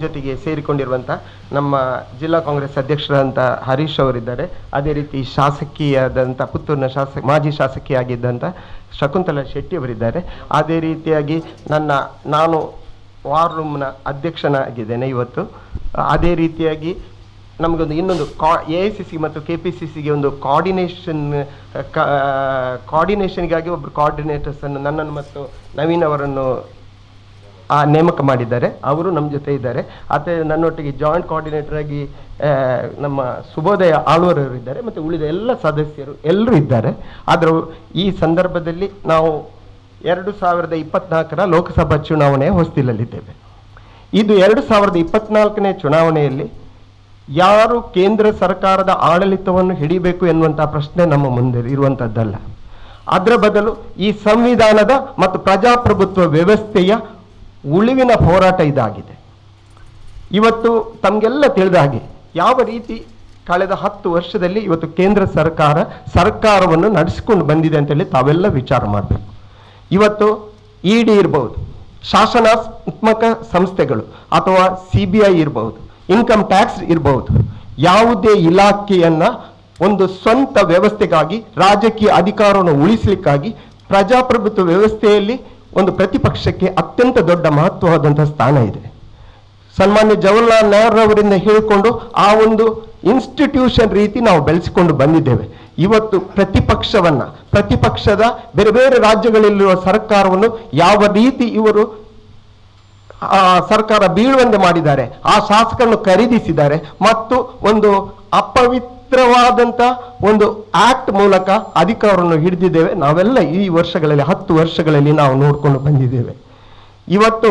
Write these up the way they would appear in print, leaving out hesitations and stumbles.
ಜೊತೆಗೆ ಸೇರಿಕೊಂಡಿರುವಂಥ ನಮ್ಮ ಜಿಲ್ಲಾ ಕಾಂಗ್ರೆಸ್ ಅಧ್ಯಕ್ಷರಾದಂಥ ಹರೀಶ್ ಅವರಿದ್ದಾರೆ. ಅದೇ ರೀತಿ ಶಾಸಕಿಯಾದಂಥ ಪುತ್ತೂರಿನ ಮಾಜಿ ಶಾಸಕಿಯಾಗಿದ್ದಂಥ ಶಕುಂತಲಾ ಶೆಟ್ಟಿ ಅವರಿದ್ದಾರೆ. ಅದೇ ರೀತಿಯಾಗಿ ನಾನು ವಾರ್ ರೂಮ್ನ ಅಧ್ಯಕ್ಷನಾಗಿದ್ದೇನೆ ಇವತ್ತು. ಅದೇ ರೀತಿಯಾಗಿ ನಮಗೊಂದು ಇನ್ನೊಂದು AICC ಮತ್ತು KPCCಗೆ ಒಂದು ಕೋಆರ್ಡಿನೇಷನ್ಗಾಗಿ ಒಬ್ಬರು ಕೋಆರ್ಡಿನೇಟರ್ಸನ್ನು ನನ್ನನ್ನು ಮತ್ತು ನವೀನ್ ಅವರನ್ನು ನೇಮಕ ಮಾಡಿದ್ದಾರೆ. ಅವರು ನಮ್ಮ ಜೊತೆ ಇದ್ದಾರೆ. ಅದೇ ನನ್ನೊಟ್ಟಿಗೆ ಜಾಯಿಂಟ್ ಕೋಆರ್ಡಿನೇಟರ್ ಆಗಿ ನಮ್ಮ ಸುಬೋಧಯ ಆಳ್ವರವರು ಇದ್ದಾರೆ ಮತ್ತು ಉಳಿದ ಎಲ್ಲ ಸದಸ್ಯರು ಎಲ್ಲರೂ ಇದ್ದಾರೆ. ಆದರೂ ಈ ಸಂದರ್ಭದಲ್ಲಿ ನಾವು 2024 ಲೋಕಸಭಾ ಚುನಾವಣೆಯ ಹೊಸ್ತಿಲಲ್ಲಿದ್ದೇವೆ. ಇದು 2024ನೇ ಚುನಾವಣೆಯಲ್ಲಿ ಯಾರು ಕೇಂದ್ರ ಸರ್ಕಾರದ ಆಡಳಿತವನ್ನು ಹಿಡಿಬೇಕು ಎನ್ನುವಂಥ ಪ್ರಶ್ನೆ ನಮ್ಮ ಮುಂದೆ ಇರುವಂಥದ್ದಲ್ಲ. ಅದರ ಬದಲು ಈ ಸಂವಿಧಾನದ ಮತ್ತು ಪ್ರಜಾಪ್ರಭುತ್ವ ವ್ಯವಸ್ಥೆಯ ಉಳಿವಿನ ಹೋರಾಟ ಇದಾಗಿದೆ. ಇವತ್ತು ತಮಗೆಲ್ಲ ತಿಳಿದ ಹಾಗೆ ಯಾವ ರೀತಿ ಕಳೆದ 10 ವರ್ಷದಲ್ಲಿ ಇವತ್ತು ಕೇಂದ್ರ ಸರ್ಕಾರವನ್ನು ನಡೆಸಿಕೊಂಡು ಬಂದಿದೆ ಅಂತೇಳಿ ತಾವೆಲ್ಲ ವಿಚಾರ ಮಾಡಬೇಕು. ಇವತ್ತು ED ಇರ್ಬೋದು, ಶಾಸನಾತ್ಮಕ ಸಂಸ್ಥೆಗಳು ಅಥವಾ CBI ಇರ್ಬೋದು, ಇನ್ಕಮ್ ಟ್ಯಾಕ್ಸ್ ಇರ್ಬೋದು, ಯಾವುದೇ ಇಲಾಖೆಯನ್ನ ಒಂದು ಸ್ವಂತ ವ್ಯವಸ್ಥೆಗಾಗಿ ರಾಜಕೀಯ ಅಧಿಕಾರವನ್ನು ಉಳಿಸಲಿಕ್ಕಾಗಿ ಪ್ರಜಾಪ್ರಭುತ್ವ ವ್ಯವಸ್ಥೆಯಲ್ಲಿ ಒಂದು ಪ್ರತಿಪಕ್ಷಕ್ಕೆ ಅತ್ಯಂತ ದೊಡ್ಡ ಮಹತ್ವವಾದಂತಹ ಸ್ಥಾನ ಇದೆ. ಸನ್ಮಾನ್ಯ ಜವಾಹರ್ಲಾಲ್ ನೆಹರು ಅವರಿಂದ ಹೇಳಿಕೊಂಡು ಆ ಒಂದು ಇನ್ಸ್ಟಿಟ್ಯೂಷನ್ ರೀತಿ ನಾವು ಬೆಳೆಸಿಕೊಂಡು ಬಂದಿದ್ದೇವೆ. ಇವತ್ತು ಪ್ರತಿಪಕ್ಷದ ಬೇರೆ ಬೇರೆ ರಾಜ್ಯಗಳಲ್ಲಿರುವ ಸರ್ಕಾರವನ್ನು ಯಾವ ರೀತಿ ಇವರು ಸರ್ಕಾರ ಬೀಳುವಂತೆ ಮಾಡಿದ್ದಾರೆ, ಆ ಶಾಸಕರನ್ನು ಖರೀದಿಸಿದ್ದಾರೆ ಮತ್ತು ಒಂದು ಅಪವಿತ್ರವಾದಂಥ ಒಂದು ಆಕ್ಟ್ ಮೂಲಕ ಅಧಿಕಾರವನ್ನು ಹಿಡಿದಿದ್ದೇವೆ. ನಾವೆಲ್ಲ ಈ ವರ್ಷಗಳಲ್ಲಿ 10 ವರ್ಷಗಳಲ್ಲಿ ನಾವು ನೋಡಿಕೊಂಡು ಬಂದಿದ್ದೇವೆ. ಇವತ್ತು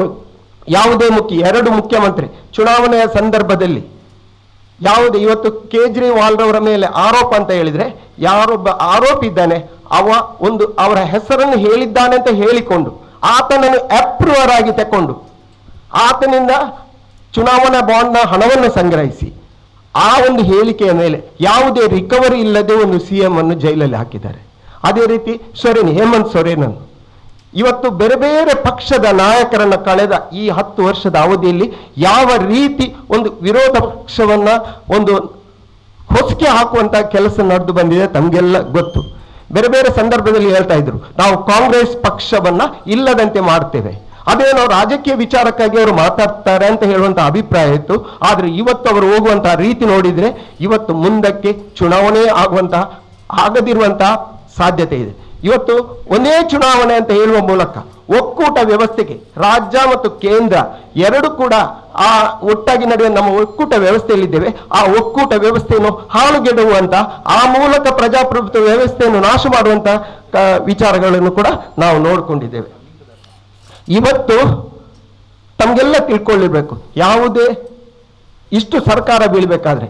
ಯಾವುದೇ ಎರಡು ಮುಖ್ಯಮಂತ್ರಿ ಚುನಾವಣೆಯ ಸಂದರ್ಭದಲ್ಲಿ ಇವತ್ತು ಕೇಜ್ರಿವಾಲ್ ರವರ ಮೇಲೆ ಆರೋಪ ಅಂತ ಹೇಳಿದ್ರೆ, ಯಾರೊಬ್ಬ ಆರೋಪಿ ಇದ್ದಾನೆ ಅವರ ಹೆಸರನ್ನು ಹೇಳಿದ್ದಾನೆ ಅಂತ ಹೇಳಿಕೊಂಡು ಆತನನ್ನು ಅಪ್ರೂವರ್ ಆಗಿ ತಕೊಂಡು ಆತನಿಂದ ಚುನಾವಣಾ ಬಾಂಡ್ನ ಹಣವನ್ನು ಸಂಗ್ರಹಿಸಿ ಆ ಒಂದು ಹೇಳಿಕೆಯ ಮೇಲೆ ಯಾವುದೇ ರಿಕವರಿ ಇಲ್ಲದೆ ಒಂದು CM ಅನ್ನು ಜೈಲಲ್ಲಿ ಹಾಕಿದ್ದಾರೆ. ಅದೇ ರೀತಿ ಹೇಮಂತ್ ಸೊರೇನ್ ಇವತ್ತು ಬೇರೆ ಬೇರೆ ಪಕ್ಷದ ನಾಯಕರನ್ನ ಕಳೆದ ಈ 10 ವರ್ಷದ ಅವಧಿಯಲ್ಲಿ ಯಾವ ರೀತಿ ಒಂದು ವಿರೋಧ ಪಕ್ಷವನ್ನ ಒಂದು ಹೊಸಕೆ ಹಾಕುವಂತ ಕೆಲಸ ನಡೆದು ಬಂದಿದೆ ತಮಗೆಲ್ಲ ಗೊತ್ತು. ಬೇರೆ ಬೇರೆ ಸಂದರ್ಭದಲ್ಲಿ ಹೇಳ್ತಾ ಇದ್ರು, ನಾವು ಕಾಂಗ್ರೆಸ್ ಪಕ್ಷವನ್ನ ಇಲ್ಲದಂತೆ ಮಾಡ್ತೇವೆ, ಅದೇನೋ ರಾಜಕೀಯ ವಿಚಾರಕ್ಕಾಗಿ ಅವರು ಮಾತಾಡ್ತಾರೆ ಅಂತ ಹೇಳುವಂತ ಅಭಿಪ್ರಾಯ ಇತ್ತು. ಆದ್ರೆ ಇವತ್ತು ಅವರು ಹೋಗುವಂತಹ ರೀತಿ ನೋಡಿದ್ರೆ ಇವತ್ತು ಮುಂದಕ್ಕೆ ಚುನಾವಣೆ ಆಗದಿರುವಂತಹ ಸಾಧ್ಯತೆ ಇದೆ. ಇವತ್ತು ಒಂದೇ ಚುನಾವಣೆ ಅಂತ ಹೇಳುವ ಮೂಲಕ ಒಕ್ಕೂಟ ವ್ಯವಸ್ಥೆಗೆ ರಾಜ್ಯ ಮತ್ತು ಕೇಂದ್ರ ಎರಡು ಕೂಡ ಒಟ್ಟಾಗಿ ನಡೆಯುವ ನಮ್ಮ ಒಕ್ಕೂಟ ವ್ಯವಸ್ಥೆಯಲ್ಲಿದ್ದೇವೆ. ಆ ಒಕ್ಕೂಟ ವ್ಯವಸ್ಥೆಯನ್ನು ಹಾಳುಗೆಡುವಂತ ಆ ಮೂಲಕ ಪ್ರಜಾಪ್ರಭುತ್ವ ವ್ಯವಸ್ಥೆಯನ್ನು ನಾಶ ಮಾಡುವಂತ ವಿಚಾರಗಳನ್ನು ಕೂಡ ನಾವು ನೋಡಿಕೊಂಡಿದ್ದೇವೆ. ಇವತ್ತು ತಮಗೆಲ್ಲ ತಿಳ್ಕೊಳ್ಳಿರ್ಬೇಕು, ಯಾವುದೇ ಇಷ್ಟು ಸರ್ಕಾರ ಬೀಳ್ಬೇಕಾದ್ರೆ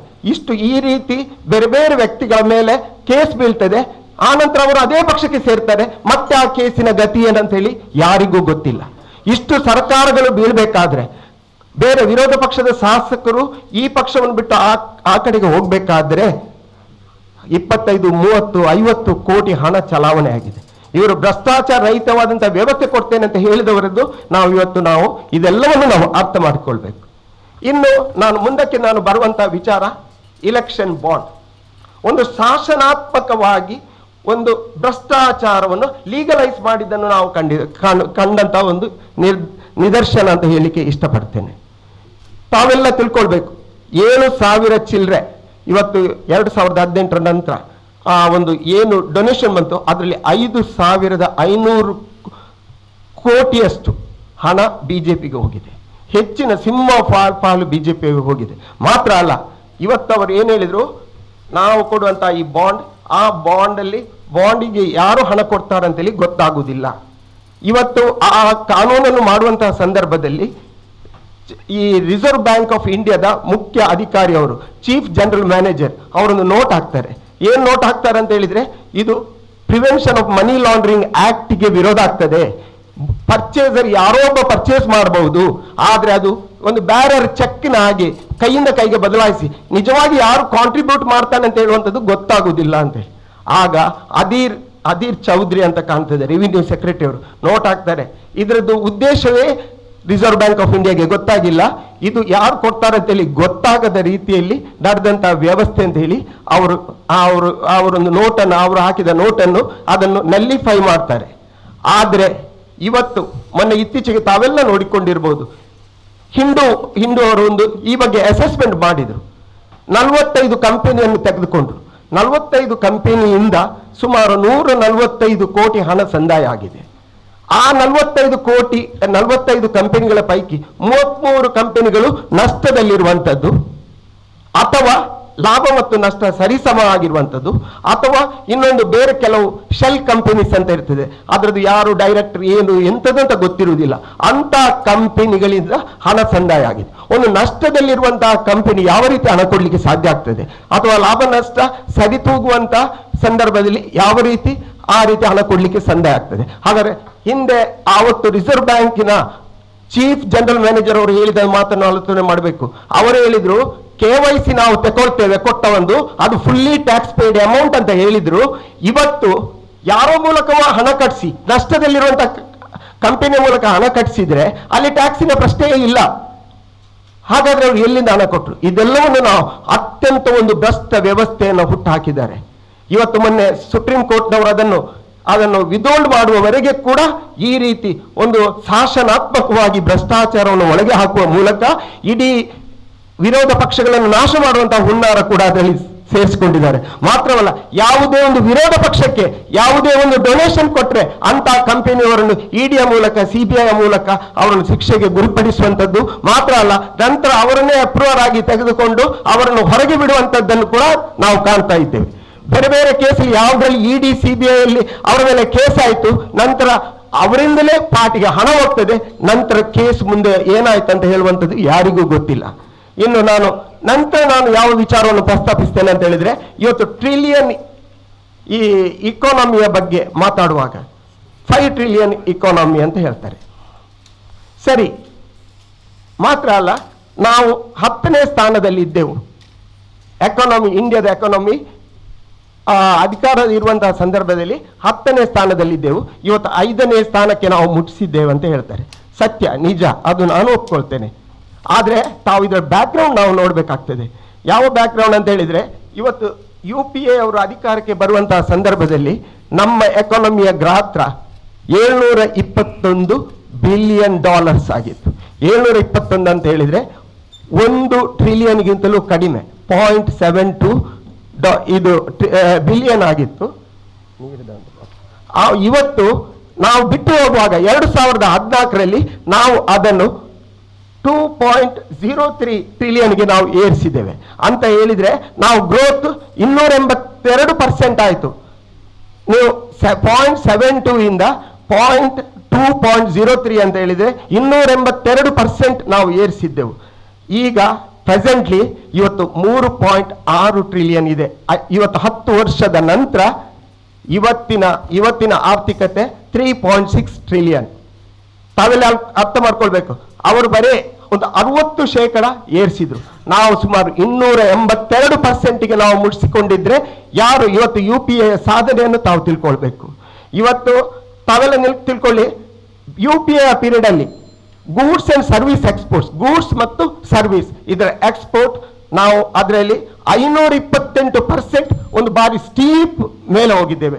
ಈ ರೀತಿ ಬೇರೆ ಬೇರೆ ವ್ಯಕ್ತಿಗಳ ಮೇಲೆ ಕೇಸ್ ಬೀಳ್ತದೆ, ಆನಂತರ ಅವರು ಅದೇ ಪಕ್ಷಕ್ಕೆ ಸೇರ್ತಾರೆ, ಮತ್ತೆ ಆ ಕೇಸಿನ ಗತಿ ಏನಂತ ಹೇಳಿ ಯಾರಿಗೂ ಗೊತ್ತಿಲ್ಲ. ಇಷ್ಟು ಸರ್ಕಾರಗಳು ಬೀಳ್ಬೇಕಾದ್ರೆ ಬೇರೆ ವಿರೋಧ ಪಕ್ಷದ ಶಾಸಕರು ಈ ಪಕ್ಷವನ್ನು ಬಿಟ್ಟು ಆ ಕಡೆಗೆ ಹೋಗ್ಬೇಕಾದ್ರೆ 25, 30, 50 ಕೋಟಿ ಹಣ ಚಲಾವಣೆ ಆಗಿದೆ. ಇವರು ಭ್ರಷ್ಟಾಚಾರ ರಹಿತವಾದಂತಹ ವ್ಯವಸ್ಥೆ ಕೊಡ್ತೇನೆ ಅಂತ ಹೇಳಿದವರದ್ದು ನಾವು ಇದೆಲ್ಲವನ್ನು ನಾವು ಅರ್ಥ ಮಾಡಿಕೊಳ್ಬೇಕು. ಇನ್ನು ಮುಂದಕ್ಕೆ ಬರುವಂತಹ ವಿಚಾರ ಇಲೆಕ್ಷನ್ ಬಾಂಡ್, ಒಂದು ಶಾಸನಾತ್ಮಕವಾಗಿ ಒಂದು ಭ್ರಷ್ಟಾಚಾರವನ್ನು ಲೀಗಲೈಸ್ ಮಾಡಿದ್ದನ್ನು ನಾವು ಕಂಡಂತ ಒಂದು ನಿದರ್ಶನ ಅಂತ ಹೇಳಿಕೆ ಇಷ್ಟಪಡ್ತೇನೆ. ತಾವೆಲ್ಲ ತಿಳ್ಕೊಳ್ಬೇಕು, 7,000 ಚಿಲ್ಲರೆ ಇವತ್ತು 2018 ನಂತರ ಒಂದು ಏನು ಡೊನೇಷನ್ ಬಂತು ಅದರಲ್ಲಿ 5,500 ಕೋಟಿಯಷ್ಟು ಹಣ ಬಿಜೆಪಿಗೆ ಹೋಗಿದೆ. ಹೆಚ್ಚಿನ ಸಿಂಹ ಪಾಲು ಬಿಜೆಪಿಗೆ ಹೋಗಿದೆ. ಮಾತ್ರ ಅಲ್ಲ, ಇವತ್ತು ಅವರು ಏನು ಹೇಳಿದ್ರು, ನಾವು ಕೊಡುವಂತ ಈ ಬಾಂಡ್, ಆ ಬಾಂಡಿಗೆ ಯಾರು ಹಣ ಕೊಡ್ತಾರಂತೇಳಿ ಗೊತ್ತಾಗುವುದಿಲ್ಲ. ಇವತ್ತು ಆ ಕಾನೂನನ್ನು ಮಾಡುವಂತಹ ಸಂದರ್ಭದಲ್ಲಿ ಈ ರಿಸರ್ವ್ ಬ್ಯಾಂಕ್ ಆಫ್ ಇಂಡಿಯಾದ ಮುಖ್ಯ ಅಧಿಕಾರಿ ಅವರು, ಚೀಫ್ ಜನರಲ್ ಮ್ಯಾನೇಜರ್ ಅವರೊಂದು ನೋಟ್ ಹಾಕ್ತಾರೆ. ಏನ್ ನೋಟ್ ಹಾಕ್ತಾರೆ ಅಂತ ಹೇಳಿದ್ರೆ, ಇದು ಪ್ರಿವೆನ್ಷನ್ ಆಫ್ ಮನಿ ಲಾಂಡ್ರಿಂಗ್ ಆಕ್ಟ್ಗೆ ವಿರೋಧ ಆಗ್ತದೆ. ಪರ್ಚೇಸರ್ ಯಾರೋ ಒಬ್ಬ ಪರ್ಚೇಸ್ ಮಾಡಬಹುದು, ಆದ್ರೆ ಅದು ಒಂದು ಬ್ಯಾರರ್ ಚೆಕ್ನ ಹಾಗೆ ಕೈಯಿಂದ ಕೈಗೆ ಬದಲಾಯಿಸಿ ನಿಜವಾಗಿ ಯಾರು ಕಾಂಟ್ರಿಬ್ಯೂಟ್ ಮಾಡ್ತಾನೆ ಅಂತ ಹೇಳುವಂಥದ್ದು ಗೊತ್ತಾಗುವುದಿಲ್ಲ ಅಂತ. ಆಗ ಅಧೀರ್ ಚೌಧರಿ ಅಂತ ಕಾಣ್ತದೆ, ರೆವಿನ್ಯೂ ಸೆಕ್ರೆಟರಿ ಅವರು ನೋಟ್ ಹಾಕ್ತಾರೆ. ಇದರದ್ದು ಉದ್ದೇಶವೇ ರಿಸರ್ವ್ ಬ್ಯಾಂಕ್ ಆಫ್ ಇಂಡಿಯಾಗೆ ಗೊತ್ತಾಗಿಲ್ಲ, ಇದು ಯಾರು ಕೊಡ್ತಾರೆ ಅಂತೇಳಿ ಗೊತ್ತಾಗದ ರೀತಿಯಲ್ಲಿ ನಡೆದಂತಹ ವ್ಯವಸ್ಥೆ ಅಂತ ಹೇಳಿ ಅವರೊಂದು ನೋಟನ್ನು, ಅವರು ಹಾಕಿದ ನೋಟನ್ನು ಅದನ್ನು ನಲ್ಲಿಫೈ ಮಾಡ್ತಾರೆ. ಆದರೆ ಇವತ್ತು ಮೊನ್ನೆ ಇತ್ತೀಚೆಗೆ ತಾವೆಲ್ಲ ನೋಡಿಕೊಂಡಿರ್ಬೋದು, ಹಿಂಡು ಅವರು ಈ ಬಗ್ಗೆ ಅಸೆಸ್ಮೆಂಟ್ ಮಾಡಿದರು. 45 ಕಂಪನಿಯನ್ನು ತೆಗೆದುಕೊಂಡ್ರು. 45 ಕಂಪನಿಯಿಂದ ಸುಮಾರು 145 ಕೋಟಿ ಹಣ ಸಂದಾಯ ಆಗಿದೆ. ಆ 45 ಕಂಪನಿಗಳ ಪೈಕಿ 33 ಕಂಪನಿಗಳು ನಷ್ಟದಲ್ಲಿರುವಂಥದ್ದು, ಅಥವಾ ಲಾಭ ಮತ್ತು ನಷ್ಟ ಸರಿಸಮ ಆಗಿರುವಂಥದ್ದು, ಅಥವಾ ಇನ್ನೊಂದು ಬೇರೆ ಕೆಲವು ಶೆಲ್ ಕಂಪನೀಸ್ ಅಂತ ಇರ್ತದೆ, ಅದರದ್ದು ಯಾರು ಡೈರೆಕ್ಟರ್ ಏನು ಎಂಥದಂತ ಗೊತ್ತಿರುವುದಿಲ್ಲ, ಅಂತ ಕಂಪನಿಗಳಿಂದ ಹಣ ಸಂದಾಯ ಆಗಿದೆ. ಒಂದು ನಷ್ಟದಲ್ಲಿರುವಂತಹ ಕಂಪನಿ ಯಾವ ರೀತಿ ಹಣ ಕೊಡ್ಲಿಕ್ಕೆ ಸಾಧ್ಯ ಆಗ್ತದೆ, ಅಥವಾ ಲಾಭ ನಷ್ಟ ಸರಿತೂಗುವಂತ ಸಂದರ್ಭದಲ್ಲಿ ಯಾವ ರೀತಿ ಆ ರೀತಿ ಹಣ ಕೊಡ್ಲಿಕ್ಕೆ ಸಂದಾಯ ಆಗ್ತದೆ. ಹಾಗಾದ್ರೆ ಹಿಂದೆ ಆವತ್ತು ರಿಸರ್ವ್ ಬ್ಯಾಂಕಿನ ಚೀಫ್ ಜನರಲ್ ಮ್ಯಾನೇಜರ್ ಅವರು ಹೇಳಿದ ಮಾತನ್ನು ಆಲೋಚನೆ ಮಾಡಬೇಕು. ಅವರು ಹೇಳಿದ್ರು, KYC ನಾವು ತಗೊಳ್ತೇವೆ ಕೊಟ್ಟ ಅದು ಫುಲ್ಲಿ ಟ್ಯಾಕ್ಸ್ ಪೇಯ್ಡ್ ಅಮೌಂಟ್ ಅಂತ ಹೇಳಿದ್ರು. ಇವತ್ತು ಯಾರೋ ಮೂಲಕ ಹಣ ಕಟ್ಟಿಸಿ ನಷ್ಟದಲ್ಲಿರುವಂತಹ ಕಂಪನಿಯ ಮೂಲಕ ಹಣ ಕಟ್ಟಿಸಿದ್ರೆ ಅಲ್ಲಿ ಟ್ಯಾಕ್ಸಿನ ಪ್ರಶ್ನೆಯೇ ಇಲ್ಲ. ಹಾಗಾದ್ರೆ ಅವರು ಎಲ್ಲಿಂದ ಹಣ ಕೊಟ್ಟರು? ಇದೆಲ್ಲವನ್ನು ನಾವು ಅತ್ಯಂತ ಒಂದು ಭ್ರಷ್ಟ ವ್ಯವಸ್ಥೆಯನ್ನು ಹುಟ್ಟು ಹಾಕಿದ್ದಾರೆ. ಇವತ್ತು ಮೊನ್ನೆ ಸುಪ್ರೀಂ ಕೋರ್ಟ್ನವರು ಅದನ್ನು ವಿದೋಲ್ಡ್ ಮಾಡುವವರೆಗೆ ಕೂಡ ಈ ರೀತಿ ಒಂದು ಶಾಸನಾತ್ಮಕವಾಗಿ ಭ್ರಷ್ಟಾಚಾರವನ್ನು ಒಳಗೆ ಹಾಕುವ ಮೂಲಕ ಇಡೀ ವಿರೋಧ ಪಕ್ಷಗಳನ್ನು ನಾಶ ಮಾಡುವಂತಹ ಹುನ್ನಾರ ಕೂಡ ಅದರಲ್ಲಿ ಸೇರಿಸಿಕೊಂಡಿದ್ದಾರೆ. ಮಾತ್ರವಲ್ಲ, ಯಾವುದೇ ಒಂದು ವಿರೋಧ ಪಕ್ಷಕ್ಕೆ ಯಾವುದೇ ಒಂದು ಡೊನೇಷನ್ ಕೊಟ್ಟರೆ ಅಂತ ಕಂಪನಿಯವರನ್ನು ಇಡಿಯ ಮೂಲಕ, CBI ಮೂಲಕ ಅವರನ್ನು ಶಿಕ್ಷೆಗೆ ಗುರಿಪಡಿಸುವಂಥದ್ದು ಮಾತ್ರ ಅಲ್ಲ, ನಂತರ ಅವರನ್ನೇ ಅಪ್ರೂವರ್ ಆಗಿ ತೆಗೆದುಕೊಂಡು ಅವರನ್ನು ಹೊರಗೆ ಬಿಡುವಂಥದ್ದನ್ನು ಕೂಡ ನಾವು ಕಾಣ್ತಾ ಇದ್ದೇವೆ. ಬೇರೆ ಬೇರೆ ಕೇಸಲ್ಲಿ ಯಾವುದ್ರಲ್ಲಿ ED CBI ಅಲ್ಲಿ ಅವರ ಮೇಲೆ ಕೇಸ್ ಆಯಿತು, ನಂತರ ಅವರಿಂದಲೇ ಪಾರ್ಟಿಗೆ ಹಣ ಹೋಗ್ತದೆ, ನಂತರ ಕೇಸ್ ಮುಂದೆ ಏನಾಯ್ತು ಅಂತ ಹೇಳುವಂಥದ್ದು ಯಾರಿಗೂ ಗೊತ್ತಿಲ್ಲ. ಇನ್ನು ನಾನು ಯಾವ ವಿಚಾರವನ್ನು ಪ್ರಸ್ತಾಪಿಸ್ತೇನೆ ಅಂತ ಹೇಳಿದ್ರೆ, ಇವತ್ತು ಟ್ರಿಲಿಯನ್ ಈ ಇಕಾನಮಿಯ ಬಗ್ಗೆ ಮಾತಾಡುವಾಗ 5 ಟ್ರಿಲಿಯನ್ ಇಕಾನಮಿ ಅಂತ ಹೇಳ್ತಾರೆ. ಸರಿ, ಮಾತ್ರ ಅಲ್ಲ, ನಾವು 10ನೇ ಸ್ಥಾನದಲ್ಲಿ ಇದ್ದೆವು. ಎಕಾನಮಿ, ಇಂಡಿಯಾದ ಎಕಾನಮಿ ಅಧಿಕಾರ ಇರುವಂತಹ ಸಂದರ್ಭದಲ್ಲಿ 10ನೇ ಸ್ಥಾನದಲ್ಲಿದ್ದೆವು. ಇವತ್ತು 5ನೇ ಸ್ಥಾನಕ್ಕೆ ನಾವು ಮುಟ್ಟಿಸಿದ್ದೇವೆ ಅಂತ ಹೇಳ್ತಾರೆ. ಸತ್ಯ, ನಿಜ, ಅದು ನಾನು ಒಪ್ಕೊಳ್ತೇನೆ. ಆದರೆ ತಾವು ಇದರ ಬ್ಯಾಕ್ಗ್ರೌಂಡ್ ನಾವು ನೋಡಬೇಕಾಗ್ತದೆ. ಯಾವ ಬ್ಯಾಕ್ಗ್ರೌಂಡ್ ಅಂತ ಹೇಳಿದ್ರೆ, ಇವತ್ತು UPA ಅವರು ಅಧಿಕಾರಕ್ಕೆ ಬರುವಂತಹ ಸಂದರ್ಭದಲ್ಲಿ ನಮ್ಮ ಎಕಾನಮಿಯ ಗಾತ್ರ $721 ಬಿಲಿಯನ್ ಆಗಿತ್ತು. 721 ಅಂತ ಹೇಳಿದ್ರೆ 1 ಟ್ರಿಲಿಯನ್ಗಿಂತಲೂ ಕಡಿಮೆ, 0.72 ಇದು ಬಿಲಿಯನ್ ಆಗಿತ್ತು. ಇವತ್ತು ನಾವು ಬಿಟ್ಟು ಹೋಗುವಾಗ 2014ರಲ್ಲಿ ನಾವು ಅದನ್ನು 2.03 ಟ್ರಿಲಿಯನ್ಗೆ ನಾವು ಏರಿಸಿದ್ದೇವೆ ಅಂತ ಹೇಳಿದ್ರೆ, ನಾವು ಗ್ರೋತ್ 282% ಆಯಿತು. ನೀವು 0.72 ಇಂದ 2.03 ಅಂತ ಹೇಳಿದ್ರೆ 282% ನಾವು ಏರಿಸಿದ್ದೆವು. ಈಗ ಪ್ರೆಸೆಂಟ್ಲಿ ಇವತ್ತು 3.6 ಟ್ರಿಲಿಯನ್ ಇದೆ. ಇವತ್ತು 10 ವರ್ಷದ ನಂತರ ಇವತ್ತಿನ ಆರ್ಥಿಕತೆ 3.6 ಟ್ರಿಲಿಯನ್. ತಾವೆಲ್ಲ ಅರ್ಥ ಮಾಡ್ಕೊಳ್ಬೇಕು, ಅವರು ಬರೀ ಒಂದು 60% ಏರಿಸಿದ್ರು. ನಾವು ಸುಮಾರು 282%ಗೆ ನಾವು ಮುಗಿಸಿಕೊಂಡಿದ್ರೆ ಯಾರು ಇವತ್ತು UPA ಸಾಧನೆಯನ್ನು ತಾವು ತಿಳ್ಕೊಳ್ಬೇಕು. ಇವತ್ತು ತಾವೆಲ್ಲ ತಿಳ್ಕೊಳ್ಳಿ, UPA ಪೀರಿಯಡ್ ಅಲ್ಲಿ goods and service exports, goods ಮತ್ತು ಸರ್ವಿಸ್ ಇದರ ಎಕ್ಸ್ಪೋರ್ಟ್ ನಾವು ಅದರಲ್ಲಿ 528% ಒಂದು ಬಾರಿ ಸ್ಟೀಪ್ ಮೇಲೆ ಹೋಗಿದ್ದೇವೆ.